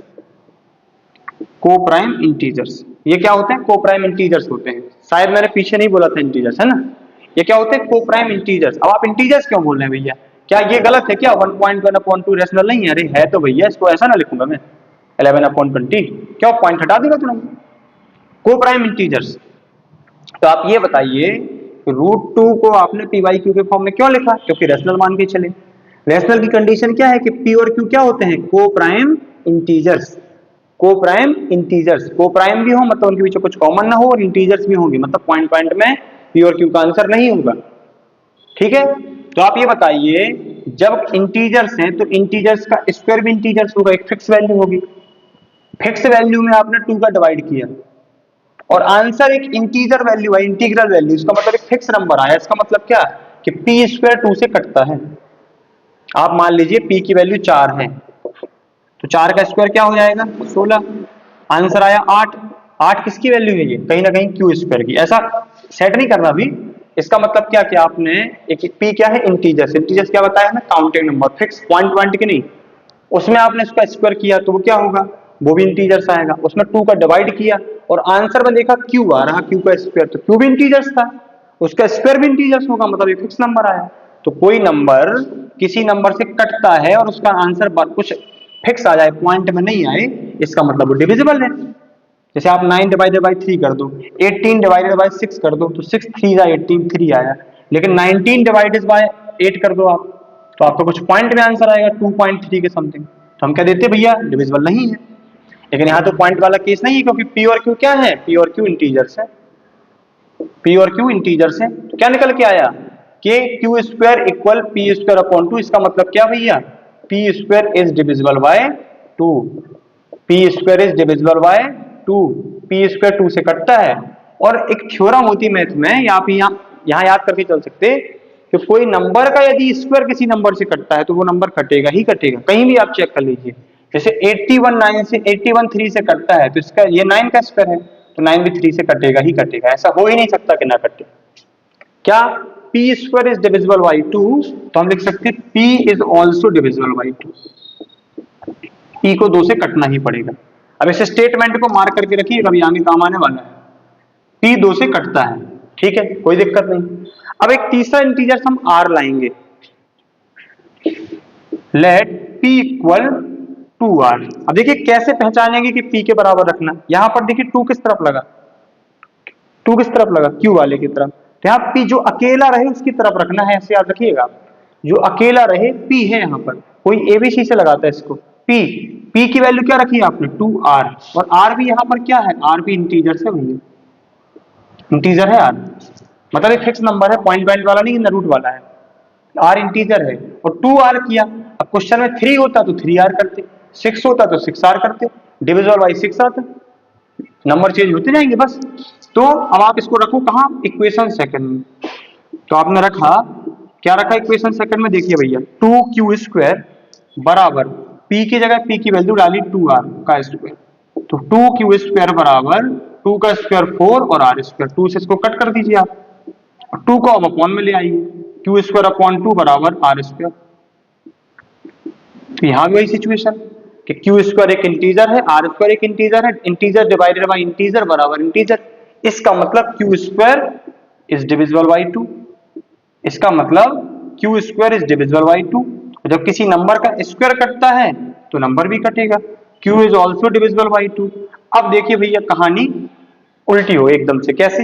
कोप्राइम इंटीजर्स ये क्या होते हैं, कोप्राइम इंटीजर्स होते हैं, शायद मैंने पीछे नहीं बोला था इंटीजर्स, है ना, ये क्या होते हैं, कोप्राइम इंटीजर्स। अब आप इंटीजर्स क्यों बोल रहे हैं भैया, क्या ये गलत है क्या, 1.1 अपॉन 2 रेशनल नहीं है, अरे है तो भैया, इसको ऐसा ना लिखूंगा मैं 11 अपॉन 20, क्या पॉइंट हटा देगा तुरंत, कोप्राइम इंटीजर्स। तो आप ये बताइए रूट टू को आपने पी बाई क्यू के फॉर्म में क्यों लिखा, क्योंकि रेशनल मान के चले, रेशनल की कंडीशन क्या है कि पी और क्यू क्या होते हैं, coprime integers, coprime integers, coprime भी हो मतलब उनके बीच कुछ कॉमन ना हो, और इंटीजर्स भी होंगे मतलब पॉइंट पॉइंट में पी और क्यू का आंसर नहीं होगा। ठीक है, तो आप ये बताइए जब इंटीजर्स हैं तो इंटीजर्स का स्क्वायर भी इंटीजर्स होगा, एक फिक्स वैल्यू होगी, फिक्स वैल्यू में आपने टू का डिवाइड किया और आंसर एक इंटीजर वैल्यू है, इंटीग्रल वैल्यू, इसका मतलब एक फिक्स नंबर आया, इसका मतलब क्या कि पी स्क्वायर टू से कटता है। आप मान लीजिए पी की वैल्यू 4 है तो 4 का स्क्वायर क्या हो जाएगा 16, आंसर आया 8, 8 किसकी वैल्यू है, ये कहीं ना कहीं क्यू स्क्वायर की, ऐसा सेट नहीं करना अभी। इसका मतलब क्या कि आपने एक पी क्या है, इंटीजर्स, इंटीजर्स क्या बताया हमें, counting number, fix point point की नहीं, उसमें आपने इसका स्क्वायर किया तो वो क्या होगा, वो भी इंटीजर्स आएगा, उसमें 2 का डिवाइड किया और आंसर में देखा क्यू आ रहा, क्यू का स्क्वायर, तो क्यू भी इंटीजर्स था, उसका स्क्वायर भी इंटीजर्स होगा, मतलब एक फिक्स नंबर आया। तो कोई नंबर किसी नंबर से कटता है और उसका आंसर कुछ फिक्स आ जाए, पॉइंट में नहीं आए, इसका मतलब वो डिविजिबल है। जैसे आप 9 डिवाइडेड बाई 3 कर दो, 18 डिवाइडेड बाई 6 कर दो, तो 6 3 जा 18 3 आया, लेकिन 19 डिवाइडेड बाय 8 कर दो आप, तो आपको कुछ पॉइंट में आंसर आएगा 2.3 के समथिंग, तो हम क्या देते भैया, डिविजिबल नहीं है। लेकिन यहाँ तो पॉइंट वाला केस नहीं है, क्योंकि पी और क्यू क्या है, पी और क्यू इंटीजर्स है, पी और क्यू इंटीजर्स है, तो क्या निकल के आया कि Q square equal P square upon 2, इसका मतलब क्या भैया, P square is divisible by 2, P square is divisible by 2, P square 2 से कटता है। और एक थ्योरम होती है मैथ में, यहाँ याद करके चल सकते कि कोई नंबर का यदि स्क्वायर किसी नंबर से कटता है तो वो नंबर कटेगा ही कटेगा, कहीं भी आप चेक कर लीजिए। जैसे 81 9 से 81 3 से कटता है तो इसका ये 9 का स्क्वायर है, तो 9 भी 3 से कटेगा ही कटेगा, ऐसा हो ही नहीं सकता कि ना कटे। क्या p square is divisible by 2, तो हम लिख सकते हैं p is also divisible by 2, p को 2 से कटना ही पड़ेगा। अब इस स्टेटमेंट को मार्क करके रखिए, कभी आगे काम आने वाला है, p 2 से कटता है, ठीक है, कोई दिक्कत नहीं। अब एक तीसरा इंटीजर हम r लाएंगे, लेट p इक्वल 2r। अब देखिए कैसे पहचानेंगे कि p के बराबर रखना, यहां पर देखिए 2 किस तरफ लगा, 2 किस तरफ लगा, q वाले की तरफ, तो यहाँ p जो अकेला रहे उसकी तरफ रखना है, ऐसे याद रखिएगा, जो अकेला रहे p है, यहाँ पर कोई ABC से लगाता है इसको, p की वैल्यू क्या रखी है आपने 2r, और r भी यहाँ पर क्या है, r भी इंटीजर से भैया, इंटीजर है r, मतलब एक फिक्स नंबर है, पॉइंट पॉइंट वाला नहीं, रूट वाला है, r इंटीजर है, और 2r किया। अब क्वेश्चन में 3 होता तो 3r करते, 6 होता तो 6r करते, डिविजिबल बाई 6 आता, नंबर चेंज होते जाएंगे बस। तो अब आप इसको रखो कहाँ, इक्वेशन सेकंड में, तो आपने रखा, क्या रखा इक्वेशन सेकंड में, देखिए भैया 2q स्क्वायर बराबर p की जगह p की वैल्यू डाली 2r का स्क्वायर, तो 2q स्क्वायर बराबर 2 का स्क्वायर 4 और r स्क्वायर, 2 से इसको कट कर दीजिए आप, 2 को अब अपॉन में ले आइए, q स्क्वायर अपॉन 2 बराबर r स्क्वायर। तो यहाँ भी वही सिचुएशन कि q स्क्वायर एक इंटीजर है, r स्क्वायर एक इंटीजर है, इंटीजर डिवाइडेड बाय इंटीजर बराबर इंटीजर। इसका मतलब q square is divisible by 2, इसका मतलब q square is divisible by 2। जब किसी नंबर का स्क्वायर कटता है तो नंबर भी कटेगा, q is also divisible by 2। अब देखिए भैया कहानी उल्टी हो एकदम से, कैसे?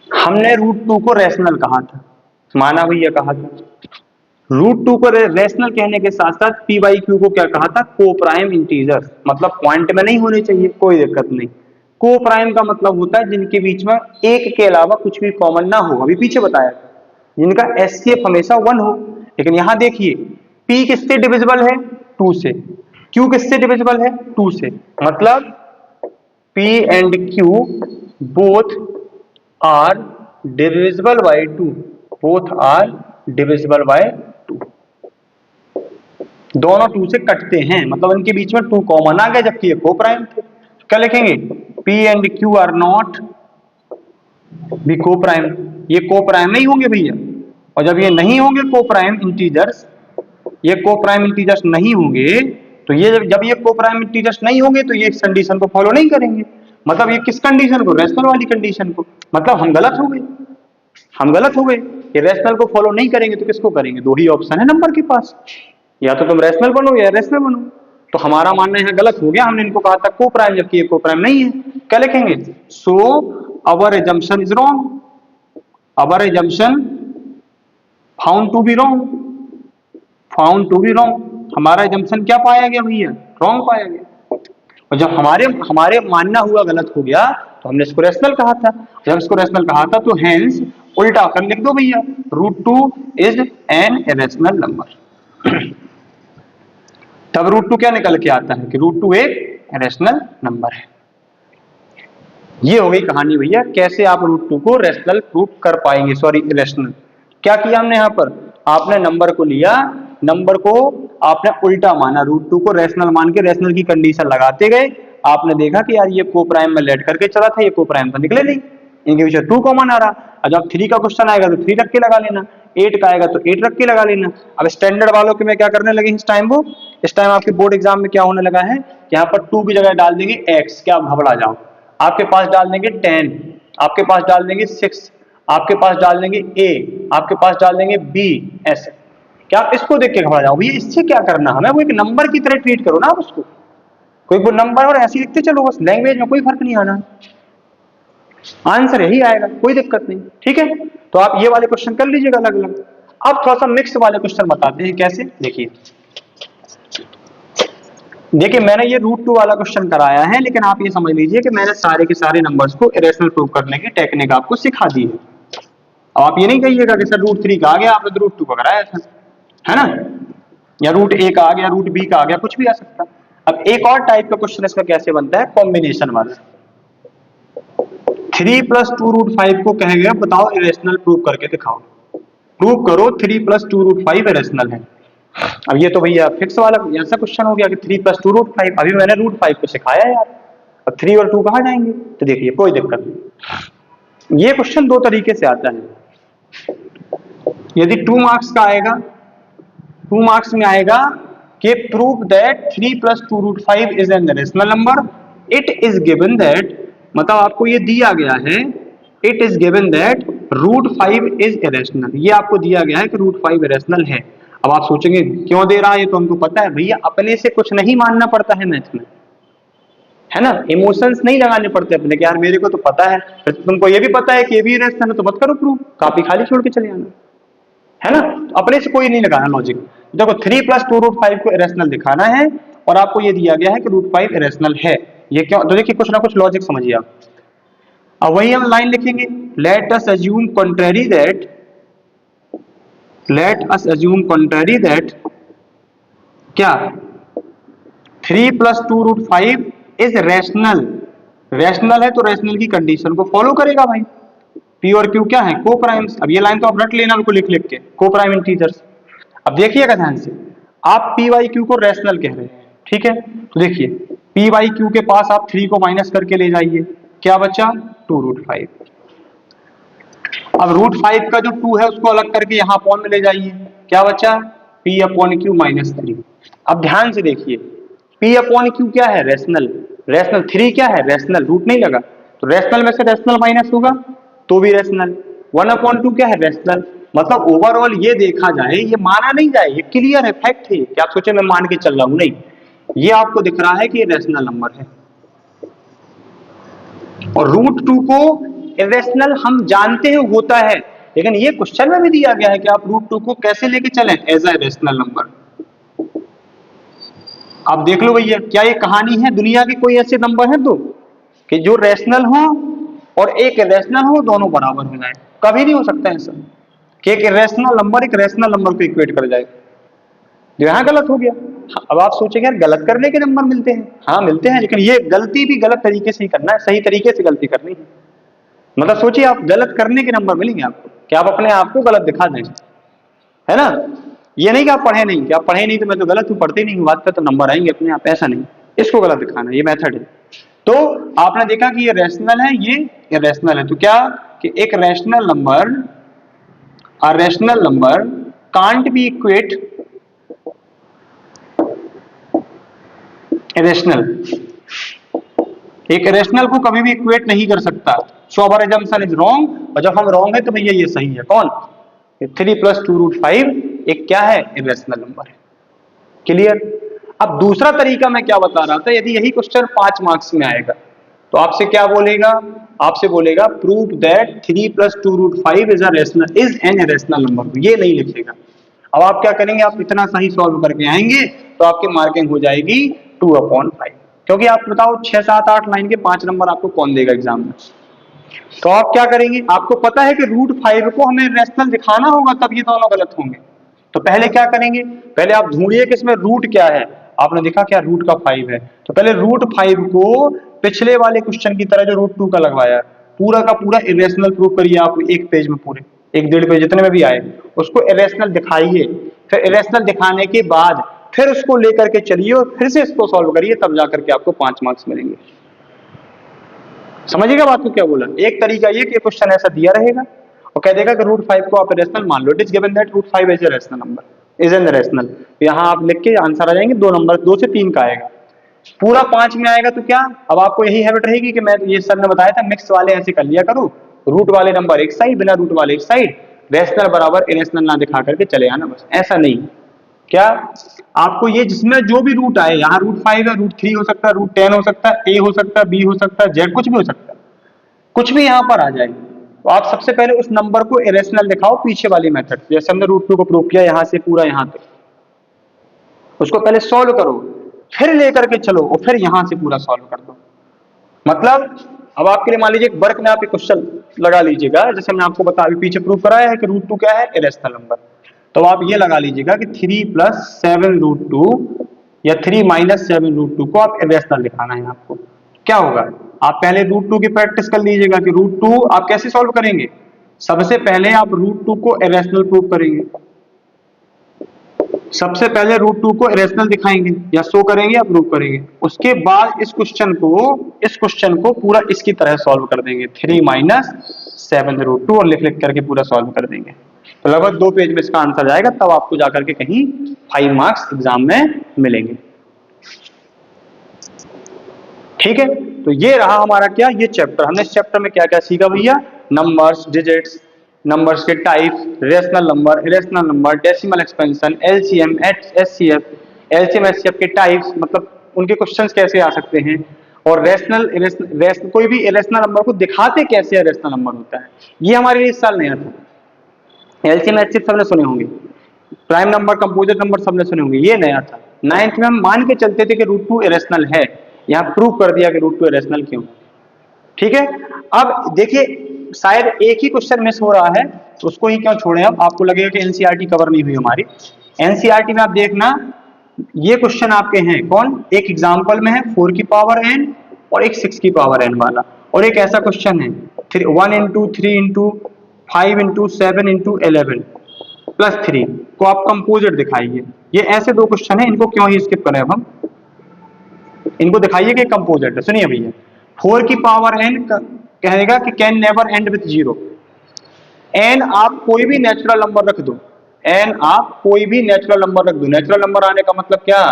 हमने √2 को रैशनल कहा था, माना भैया कहा था, √2 को रैशनल कहने के साथ साथ p बाई क्यू को क्या कहा था? को प्राइम इंटीजर, मतलब पॉइंट में नहीं होने चाहिए, कोई दिक्कत नहीं। को प्राइम का मतलब होता है जिनके बीच में एक के अलावा कुछ भी कॉमन ना हो, अभी पीछे बताया था, जिनका एचसीएफ हमेशा 1 हो। लेकिन यहां देखिए p किससे डिविजिबल है? 2 से। q किससे डिविजिबल है? 2 से। मतलब p and q both are divisible by 2, both are divisible by 2, दोनों 2 से कटते हैं, मतलब इनके बीच में 2 कॉमन आ गया, जबकि ये को प्राइम थे। क्या लिखेंगे? p and q are not be coprime, ये को प्राइम नहीं होंगे भैया। और जब ये नहीं होंगे को प्राइम इंटीजर्स, ये को प्राइम इंटीजर्स नहीं होंगे, तो ये जब ये को प्राइम इंटीजर्स नहीं होंगे तो ये इस कंडीशन को फॉलो नहीं करेंगे। मतलब ये किस कंडीशन को? रैशनल वाली कंडीशन को। मतलब हम गलत हो गए, हम गलत हो गए। ये रैशनल को फॉलो नहीं करेंगे तो किसको करेंगे? दो ही ऑप्शन है नंबर के पास, या तो तुम रैशनल बनो या रैशनल बनो। तो हमारा मानना यहाँ गलत हो गया, हमने इनको कहा था को प्राइम, जबकि ये को प्राइम नहीं है। क्या लिखेंगे? So our assumption is wrong, our assumption found to be wrong, found to be wrong. हमारा assumption क्या पाया गया भैया? रॉन्ग पाया गया। और जब हमारे मानना हुआ गलत हो गया तो हमने इसको रैशनल कहा था। जब इसको रैशनल कहा था तो हेंस उल्टा कर लिख दो भैया, √2 इज एन इरेशनल नंबर। तब √2 क्या निकल के आता है कि √2 एक रैशनल नंबर है। ये हो गई कहानी भैया, कैसे आप √2 को रैशनल प्रूफ कर पाएंगे, सॉरी इरेशनल। क्या किया हमने यहाँ पर? आपने नंबर को लिया, नंबर को आपने उल्टा माना, √2 को रैशनल मान के रैशनल की कंडीशन लगाते गए। आपने देखा कि यार ये को प्राइम में लेट करके चला था, ये को प्राइम तो निकले नहीं, इनके पीछे 2 कॉमन आ रहा। और जब 3 का क्वेश्चन आएगा तो 3 रख के लगा लेना, 8 का आएगा तो 8 रख के लगा लेना। अब स्टैंडर्ड वालों के में क्या करने लगे इस टाइम? वो इस टाइम आपके बोर्ड एग्जाम में क्या होने लगा है, यहाँ पर 2 की जगह डाल देंगे x, क्या आप घबरा जाओ। आपके पास डाल देंगे 10, आपके पास डाल देंगे 6, आपके पास डाल देंगे a, आपके पास डाल देंगे b, ऐसे। क्या आप इसको देख के घबरा जाओ? भैया इससे क्या करना हमें, वो एक नंबर की तरह ट्रीट करो ना आप उसको, कोई वो नंबर और ऐसे लिखते चलो बस, लैंग्वेज में कोई फर्क नहीं आना, आंसर यही आएगा, कोई दिक्कत नहीं। ठीक है, तो आप ये वाले क्वेश्चन कर लीजिएगा अलग अलग। अब थोड़ा सा मिक्स वाले क्वेश्चन बताते हैं कैसे, देखिए। देखिए मैंने ये √2 वाला क्वेश्चन कराया है, लेकिन आप ये समझ लीजिए कि मैंने सारे के सारे नंबर्स को इरेशनल प्रूव करने की टेक्निक आपको सिखा दी है। अब आप ये नहीं कहिएगा कि सर √3 का आ गया, आपने तो √2 का कराया था, है ना, या √a का आ गया, √b का आ गया, कुछ भी आ सकता। अब एक और टाइप का क्वेश्चन इसका कैसे बनता है, कॉम्बिनेशन वाला। 3 + 2 √5 को कहे गया बताओ इरेशनल प्रूव करके दिखाओ, प्रूव करो 3 + 2 √5 इरेशनल है। अब ये तो भैया फिक्स वाला ऐसा क्वेश्चन हो गया कि 3 + 2 √5, अभी मैंने √5 को सिखाया है यार, अब 3 और 2 कहाँ जाएंगे? तो देखिए कोई दिक्कत नहीं, ये क्वेश्चन दो तरीके से आता है। यदि 2 मार्क्स का आएगा, 2 मार्क्स में आएगा कि prove that 3 + 2 √5 is an irrational number, it is given that, मतलब आपको ये दिया गया है, it is given that √5 is irrational, ये आपको दिया गया है कि √5 इरेशनल है। अब आप सोचेंगे क्यों दे रहा है, ये तो हमको पता है भैया, अपने से कुछ नहीं मानना पड़ता है मैथ में, है ना, इमोशंस नहीं लगाने पड़ते अपने कि यार मेरे को तो पता है, फिर तुमको ये भी पता है कि ये भी इरेशनल है तो मत करो प्रूव, काफी खाली छोड़ के चले आना, है ना। तो अपने से कोई नहीं लगाना लॉजिक। देखो 3 + 2 √5 को इरेशनल दिखाना है और आपको ये दिया गया है कि √5 इरेशनल है, ये क्यों? तो देखिए कुछ ना कुछ लॉजिक समझिए आप। अब वही हम लाइन लिखेंगे, let us assume contrary that, let us assume contrary that क्या 3 + 2 √5 इज रैशनल, रैशनल है तो रैशनल की कंडीशन को फॉलो करेगा भाई। पी और क्यू क्या है? को प्राइम्स। अब ये लाइन तो आप रट लेना उनको लिख लिख के, को प्राइम इंटीजर्स। अब देखिएगा ध्यान से, आप पी वाई क्यू को रैशनल कह रहे हैं, ठीक है। तो देखिए पी वाई क्यू के पास आप 3 को माइनस करके ले जाइए, क्या बचा 2√5। अब √5 का जो 2 है उसको अलग करके यहाँ अपॉन में ले जाइए, क्या बचा p अपॉन क्यू -3। अब ध्यान से देखिए p अपॉन क्यू क्या है रैशनल, रैशनल 3 क्या है रैशनल, रूट नहीं लगा तो रैशनल में से रैशनल माइनस होगा तो भी रैशनल। 1/2 क्या है रैशनल, मतलब ओवरऑल ये देखा जाए, ये माना नहीं जाए, ये क्लियर है, फैक्ट है, क्या आप सोचे मैं मान के चल रहा हूं, नहीं, ये आपको दिख रहा है कि ये रैशनल नंबर है। और √2 को इरेशनल हम जानते हैं होता है, लेकिन ये क्वेश्चन में भी दिया गया है कि आप √2 को कैसे लेके चलें एज ए रेशनल नंबर। आप देख लो भैया, क्या ये कहानी है, दुनिया के कोई ऐसे नंबर है दो कि जो रैशनल हो और एक इरेशनल हो, दोनों बराबर हो जाए? कभी नहीं हो सकता ऐसा कि एक इरेशनल नंबर एक रैशनल नंबर को इक्वेट कर जाए, जो यहाँ गलत हो गया। अब आप सोचेंगे यार गलत करने के नंबर मिलते हैं, हाँ मिलते हैं, लेकिन ये गलती भी गलत तरीके से ही करना है, सही तरीके से गलती करनी है। मतलब सोचिए आप गलत करने के नंबर मिलेंगे आपको, कि आप अपने आप को गलत दिखा दें, है ना। ये नहीं कि आप पढ़े नहीं, कि आप पढ़े नहीं तो मैं तो गलत हूँ, पढ़ते नहीं हूँ, बात का तो नंबर आएंगे अपने आप, ऐसा नहीं, इसको गलत दिखाना, ये मेथड है। तो आपने देखा कि ये रैशनल है, ये इरेशनल है, तो क्या कि एक rational number, a rational number can't be equate irrational, एक इरेशनल को कभी भी इक्वेट नहीं कर सकता। So our assumption is wrong, और जब हम रॉन्ग है तो भैया ये सही है, कौन 3 + 2√5 एक क्या है इरेशनल नंबर है। क्लियर। अब दूसरा तरीका मैं क्या बता रहा था, यदि यही क्वेश्चन 5 मार्क्स में आएगा तो आपसे क्या बोलेगा, आपसे बोलेगा prove that 3 + 2√5 is an irrational number, ये नहीं लिखेगा। अब आप क्या करेंगे, आप इतना सही सॉल्व करके आएंगे तो आपकी मार्किंग हो जाएगी 2/5, क्योंकि आप बताओ 6, 7, 8 लाइन के 5 नंबर आपको कौन देगा एग्जाम में। तो आप क्या करेंगे, आपको पता है कि √5 को हमें रैशनल दिखाना होगा, तब ये दोनों गलत होंगे। तो पहले क्या करेंगे, पहले आप ढूंढिए कि इसमें रूट क्या है, आपने देखा क्या रूट का 5 है, तो पहले √5 को पिछले वाले क्वेश्चन की तरह जो √2 का लगवाया पूरा का पूरा इरेशनल प्रूव करिए आप एक पेज में, पूरे 1-1.5 पेज जितने में भी आए उसको इरेशनल दिखाइए। फिर इरेशनल दिखाने के बाद फिर उसको लेकर के चलिए और फिर से इसको सॉल्व करिए, तब जाकर के आपको 5 मार्क्स मिलेंगे। समझिएगा बात को क्या बोला। एक तरीका ये कि क्वेश्चन ऐसा दिया रहेगा और कह देगा कि √5 को आप रेशनल मान लो, it is given that √5 is a rational number, is an rational. यहाँ आप लिख के आंसर आ जाएंगे, 2 नंबर 2 से 3 का आएगा। पूरा 5 में आएगा तो क्या, अब आपको यही हैबिट रहेगी कि मैं ये सर ने बताया था मिक्स वाले ऐसे कर लिया करो, रूट वाले नंबर एक साइड, बिना रूट वाले एक साइड, रेशनल बराबर इरेशनल ना दिखा करके चले आना बस, ऐसा नहीं। क्या आपको ये जिसमें जो भी रूट आए, यहाँ √5 है, √3 हो सकता है, √10 हो सकता है, a हो सकता है, b हो सकता है, z कुछ भी हो सकता है, कुछ भी यहाँ पर आ जाए, तो आप सबसे पहले उस नंबर को इरेशनल दिखाओ पीछे वाली मेथड, जैसे हमने √2 को प्रूव किया यहाँ से पूरा यहाँ तक, उसको पहले सॉल्व करो, फिर लेकर के चलो और फिर यहाँ से पूरा सॉल्व कर दो। मतलब अब आपके लिए मान लीजिए एक वर्क में आप एक क्वेश्चन लगा लीजिएगा, जैसे हमने आपको बता अभी पीछे प्रूव कराया है कि √2 क्या है इरेशनल नंबर, तो आप ये लगा लीजिएगा कि 3 + 7√2 या 3 - 7√2 को आप इरेशनल दिखाना है आपको। क्या होगा, आप पहले √2 की प्रैक्टिस कर लीजिएगा कि √2 आप कैसे सॉल्व करेंगे। सबसे पहले आप √2 को इरेशनल प्रूव करेंगे, सबसे पहले √2 को इरेशनल दिखाएंगे या शो करेंगे या प्रूव करेंगे, उसके बाद इस क्वेश्चन को पूरा इसकी तरह सॉल्व कर देंगे 3 - 7√2 और लिख करके पूरा सॉल्व कर देंगे। तो लगभग 2 पेज में इसका आंसर जाएगा, तब आपको जाकर के कहीं 5 मार्क्स एग्जाम में मिलेंगे। ठीक है, तो ये रहा हमारा क्या, ये चैप्टर। हमने इस चैप्टर में क्या क्या सीखा भैया, नंबर्स, डिजिट्स, नंबर्स के type, rational number, irrational number, decimal expansion, LCM, HCF, LCM HCF के टाइप्स, मतलब उनके क्वेश्चंस कैसे आ सकते हैं, और रेशनल कोई भी इरेशनल नंबर को दिखाते कैसे रेशनल नंबर होता है, ये हमारे लिए इस साल नया था। एलसीएम एचसीएफ सबने सुने होंगे, प्राइम नंबर, कंपोजिट नंबर सबने सुने होंगे, ये नया था। 9th में हम मान के चलते थे कि √2 इरेशनल है, यहाँ प्रूव कर दिया कि √2 इरेशनल क्यों। ठीक है, अब देखिए शायद एक ही क्वेश्चन मिस हो रहा है, तो उसको ही क्यों छोड़े, अब आपको लगेगा कि एनसीईआरटी कवर नहीं हुई हमारी। एनसीईआरटी में आप देखना ये क्वेश्चन आपके हैं कौन, एक एग्जाम्पल में है 4 की पावर n और एक 6 की पावर n वाला, और एक ऐसा क्वेश्चन है 1 × 3 × 5 × 7 × 11, प्लस 3 को आप कंपोजिट दिखाइए। ये ऐसे दो क्वेश्चन है, इनको क्यों ही स्किप करें अब हम, इनको दिखाइए कि कंपोजिट है। सुनिए भैया, 4 की पावर n कहेगा कि can never end with 0। N आप कोई भी नेचुरल नंबर रख दो, एन आप कोई भी नेचुरल नंबर रख दो। नेचुरल नंबर आने का मतलब क्या,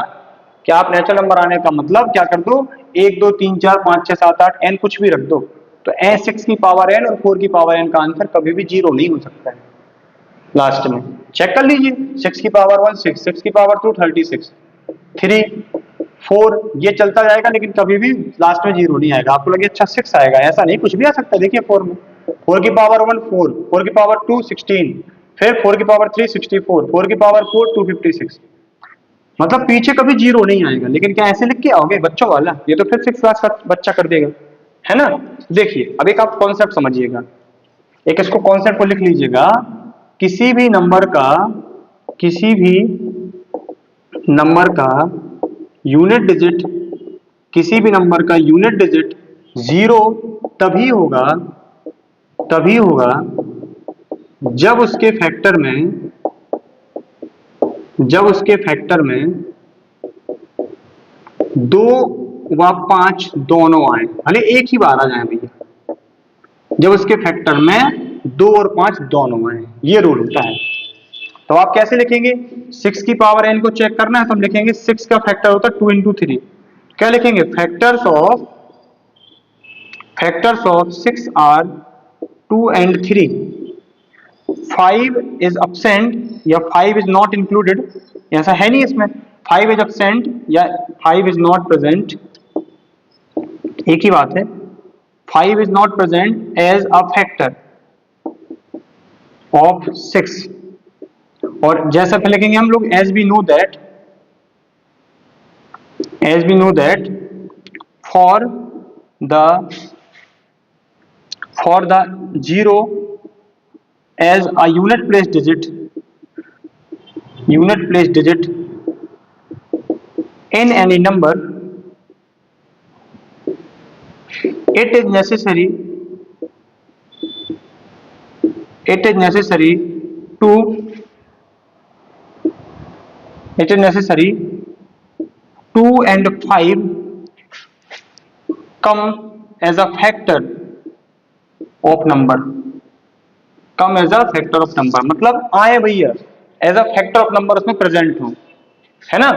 क्या आप नेचुरल नंबर आने का मतलब क्या कर दो, 1 2 3 4 5 6 7 8 एन कुछ भी रख दो, तो एन 6 की पावर एन और 4 की पावर एन का आंसर कभी भी 0 नहीं हो सकता है। लास्ट में चेक कर लीजिए, 6 की पावर 1 6, 6 की पावर 2 36, 3 4, ये चलता जाएगा लेकिन कभी भी लास्ट में 0 नहीं आएगा। आपको लगे अच्छा 6 आएगा, ऐसा नहीं, कुछ भी आ सकता है। देखिए 4 में 4 की पावर 1 4, 4 की पावर 2 16, फिर 4 की पावर 3 64, 4 की पावर 4 256, मतलब पीछे कभी 0 नहीं आएगा। लेकिन क्या ऐसे लिख के आओगे बच्चों वाला, ये तो फिर 6 क्लास का बच्चा कर देगा, है ना। देखिए अब एक आप कॉन्सेप्ट समझिएगा, एक इसको कॉन्सेप्ट को लिख लीजिएगा। किसी भी नंबर का, किसी भी नंबर का यूनिट डिजिट, किसी भी नंबर का यूनिट डिजिट 0 तभी होगा, तभी होगा जब उसके फैक्टर में, जब उसके फैक्टर में 2 व 5 दोनों आए, भले एक ही बार आ जाए भैया, जब उसके फैक्टर में 2 और 5 दोनों आए, ये रूल होता है। तो आप कैसे लिखेंगे, 6 की पावर n को चेक करना है तो हम लिखेंगे 6 का फैक्टर होता है 2 into 3, क्या लिखेंगे, factors of 6 are 2 and 3, 5 is absent या 5 इज नॉट इंक्लूडेड, ऐसा है नहीं इसमें, 5 इज absent या 5 इज नॉट प्रेजेंट, एक ही बात है। 5 is not present as a factor of 6, और जैसा फिर लिखेंगे हम लोग, as we know that, as we know that for the 0 as a unit place digit, unit place digit in any number, it is necessary, it is necessary to, it is necessary 2 and 5 come as a factor of number, come as a factor of number, मतलब आए भैया as a factor of number उसमें प्रेजेंट हो, है ना,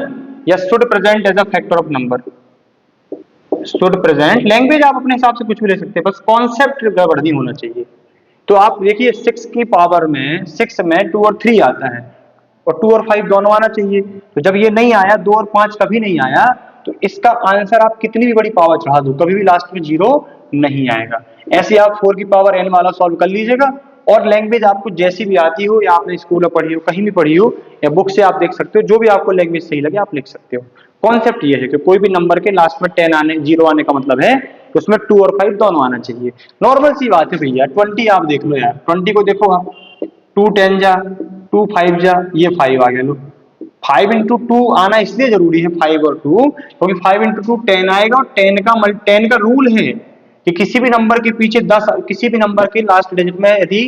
या should present as a factor of number, should present. Language आप अपने हिसाब से कुछ भी ले सकते हैं, बस कॉन्सेप्ट गड़बड़ नहीं होना चाहिए। तो आप देखिए 6 की पावर में 6 में 2 और 3 आता है और 2 और 5 दोनों आना चाहिए, तो जब ये नहीं आया, 2 और 5 कभी नहीं आया, तो इसका आंसर आप कितनी भी बड़ी पावर चढ़ा दो कभी भी लास्ट में 0 नहीं आएगा। ऐसे आप 4 की पावर n वाला सॉल्व कर लीजिएगा, और लैंग्वेज आपको जैसी भी आती हो, या आपने स्कूल में पढ़ी हो, कहीं भी पढ़ी हो, या बुक से आप देख सकते हो, जो भी आपको लैंग्वेज सही लगे आप लिख सकते हो। कॉन्सेप्ट ये है कि कोई भी नंबर के लास्ट में 10 आने, 0 आने का मतलब है कि उसमें 2 और 5 दोनों आना चाहिए। नॉर्मल सी बात है भैया। 20 आप देख लो यार, 20 को देखो आप, 2 10 जा, 2 5 जा, ये 5 आ गया। लो 5 into 2 आना इसलिए जरूरी है, 5 और 2, क्योंकि 5 into 2 10 आएगा, और 10 का रूल है कि किसी भी नंबर के पीछे 10, किसी भी नंबर के लास्ट डिजिट में यदि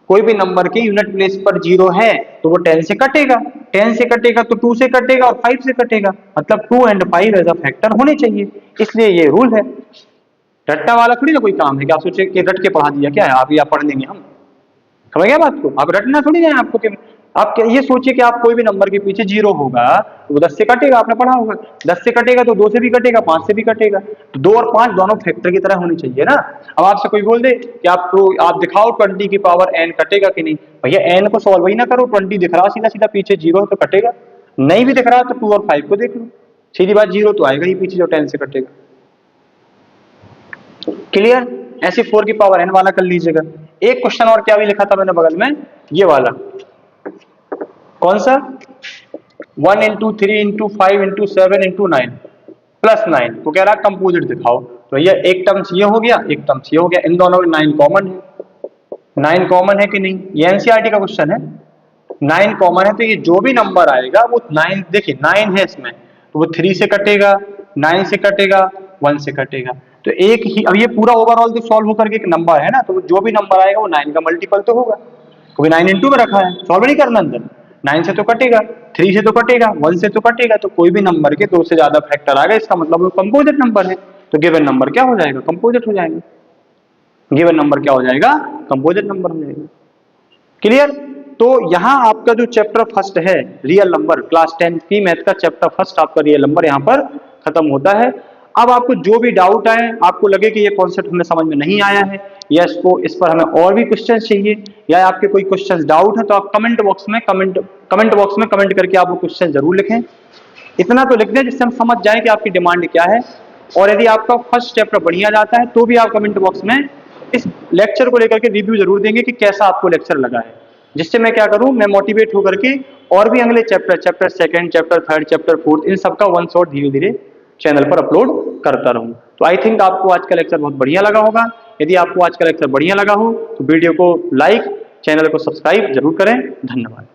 कोई भी नंबर के यूनिट प्लेस पर 0 है तो वो 10 से कटेगा, 10 से कटेगा तो 2 से कटेगा और 5 से कटेगा, मतलब 2 and 5 एज अ फैक्टर होने चाहिए, इसलिए ये रूल है। रट्टा वाला थोड़ी ना कोई काम है कि आप सोचे कि रट के पढ़ा दिया क्या है, आप या पढ़ लेंगे हम, समझ गया बात को। आप रटना थोड़ी जाए आपको कि आप ये सोचिए कि आप कोई भी नंबर के पीछे 0 होगा तो वो 10 से कटेगा, आपने पढ़ा होगा, 10 से कटेगा तो 2 से भी कटेगा, 5 से भी कटेगा, तो 2 और 5 दोनों फैक्टर की तरह होनी चाहिए ना। अब आपसे कोई बोल दे कि आप दिखाओ 20 की पावर n कटेगा कि नहीं, भैया n को सॉल्व ही ना करो, 20 दिख रहा सीधा सीधा पीछे 0 है तो कटेगा, नहीं भी दिख रहा तो 2 और 5 को देख लो, सीधी बात 0 तो आएगा ही पीछे जो 10 से कटेगा। क्लियर। ऐसे 4 की पावर n वाला कर लीजिएगा। एक क्वेश्चन और क्या भी लिखा था मैंने बगल में, ये वाला, कौन सा, 1 into 3 into 5 into 7 into 9 plus 9 को कह रहा कंपोजिट दिखाओ, तो ये एक टर्म्स ये हो गया, एक टर्म्स ये हो गया, इन दोनों में 9 कॉमन है, 9 कॉमन है कि नहीं, ये एनसीईआरटी का क्वेश्चन है। 9 कॉमन है तो ये जो भी नंबर आएगा वो 9, देखिए 9 है इसमें, तो वो 3 से कटेगा, 9 से कटेगा, 1 से कटेगा, तो एक ही, अब ये पूरा ओवरऑल तो सॉल्व होकर के एक नंबर है ना, तो जो भी नंबर आएगा वो 9 का मल्टीपल तो होगा। क्योंकि 9 इंटू में रखा है, सॉल्व नहीं करना अंदर। 9 से तो कटेगा, 3 से तो कटेगा, 1 से तो कटेगा, तो कोई भी नंबर के 2 से ज्यादा फैक्टर आ गए इसका मतलब वो कंपोजिट नंबर है, तो गिवन नंबर क्या हो जाएगा, कंपोजिट हो जाएगा। गिवन नंबर क्या हो जाएगा, कंपोजिट नंबर हो जाएगा। क्लियर। तो यहाँ आपका जो चैप्टर फर्स्ट है रियल नंबर, क्लास 10 की मैथ का चैप्टर फर्स्ट आपका रियल नंबर यहाँ पर खत्म होता है। अब आपको जो भी डाउट आए, आपको लगे कि ये कॉन्सेप्ट हमें समझ में नहीं आया है या इसको इस पर हमें और भी क्वेश्चन चाहिए, या आपके कोई क्वेश्चन डाउट है, तो आप कमेंट बॉक्स में कमेंट करके आप वो क्वेश्चन जरूर लिखें। इतना तो लिख दें जिससे हम समझ जाएं कि आपकी डिमांड क्या है। और यदि आपका फर्स्ट चैप्टर बढ़िया जाता है तो भी आप कमेंट बॉक्स में इस लेक्चर को लेकर के रिव्यू जरूर देंगे कि कैसा आपको लेक्चर लगा है, जिससे मैं क्या करूं, मैं मोटिवेट होकर के और भी अगले chapter second, chapter third, chapter fourth, इन सबका वन शॉट धीरे धीरे चैनल पर अपलोड करता रहूं। तो आई थिंक आपको आज का लेक्चर बहुत बढ़िया लगा होगा। यदि आपको आज का लेक्चर बढ़िया लगा हो तो वीडियो को लाइक, चैनल को सब्सक्राइब जरूर करें। धन्यवाद।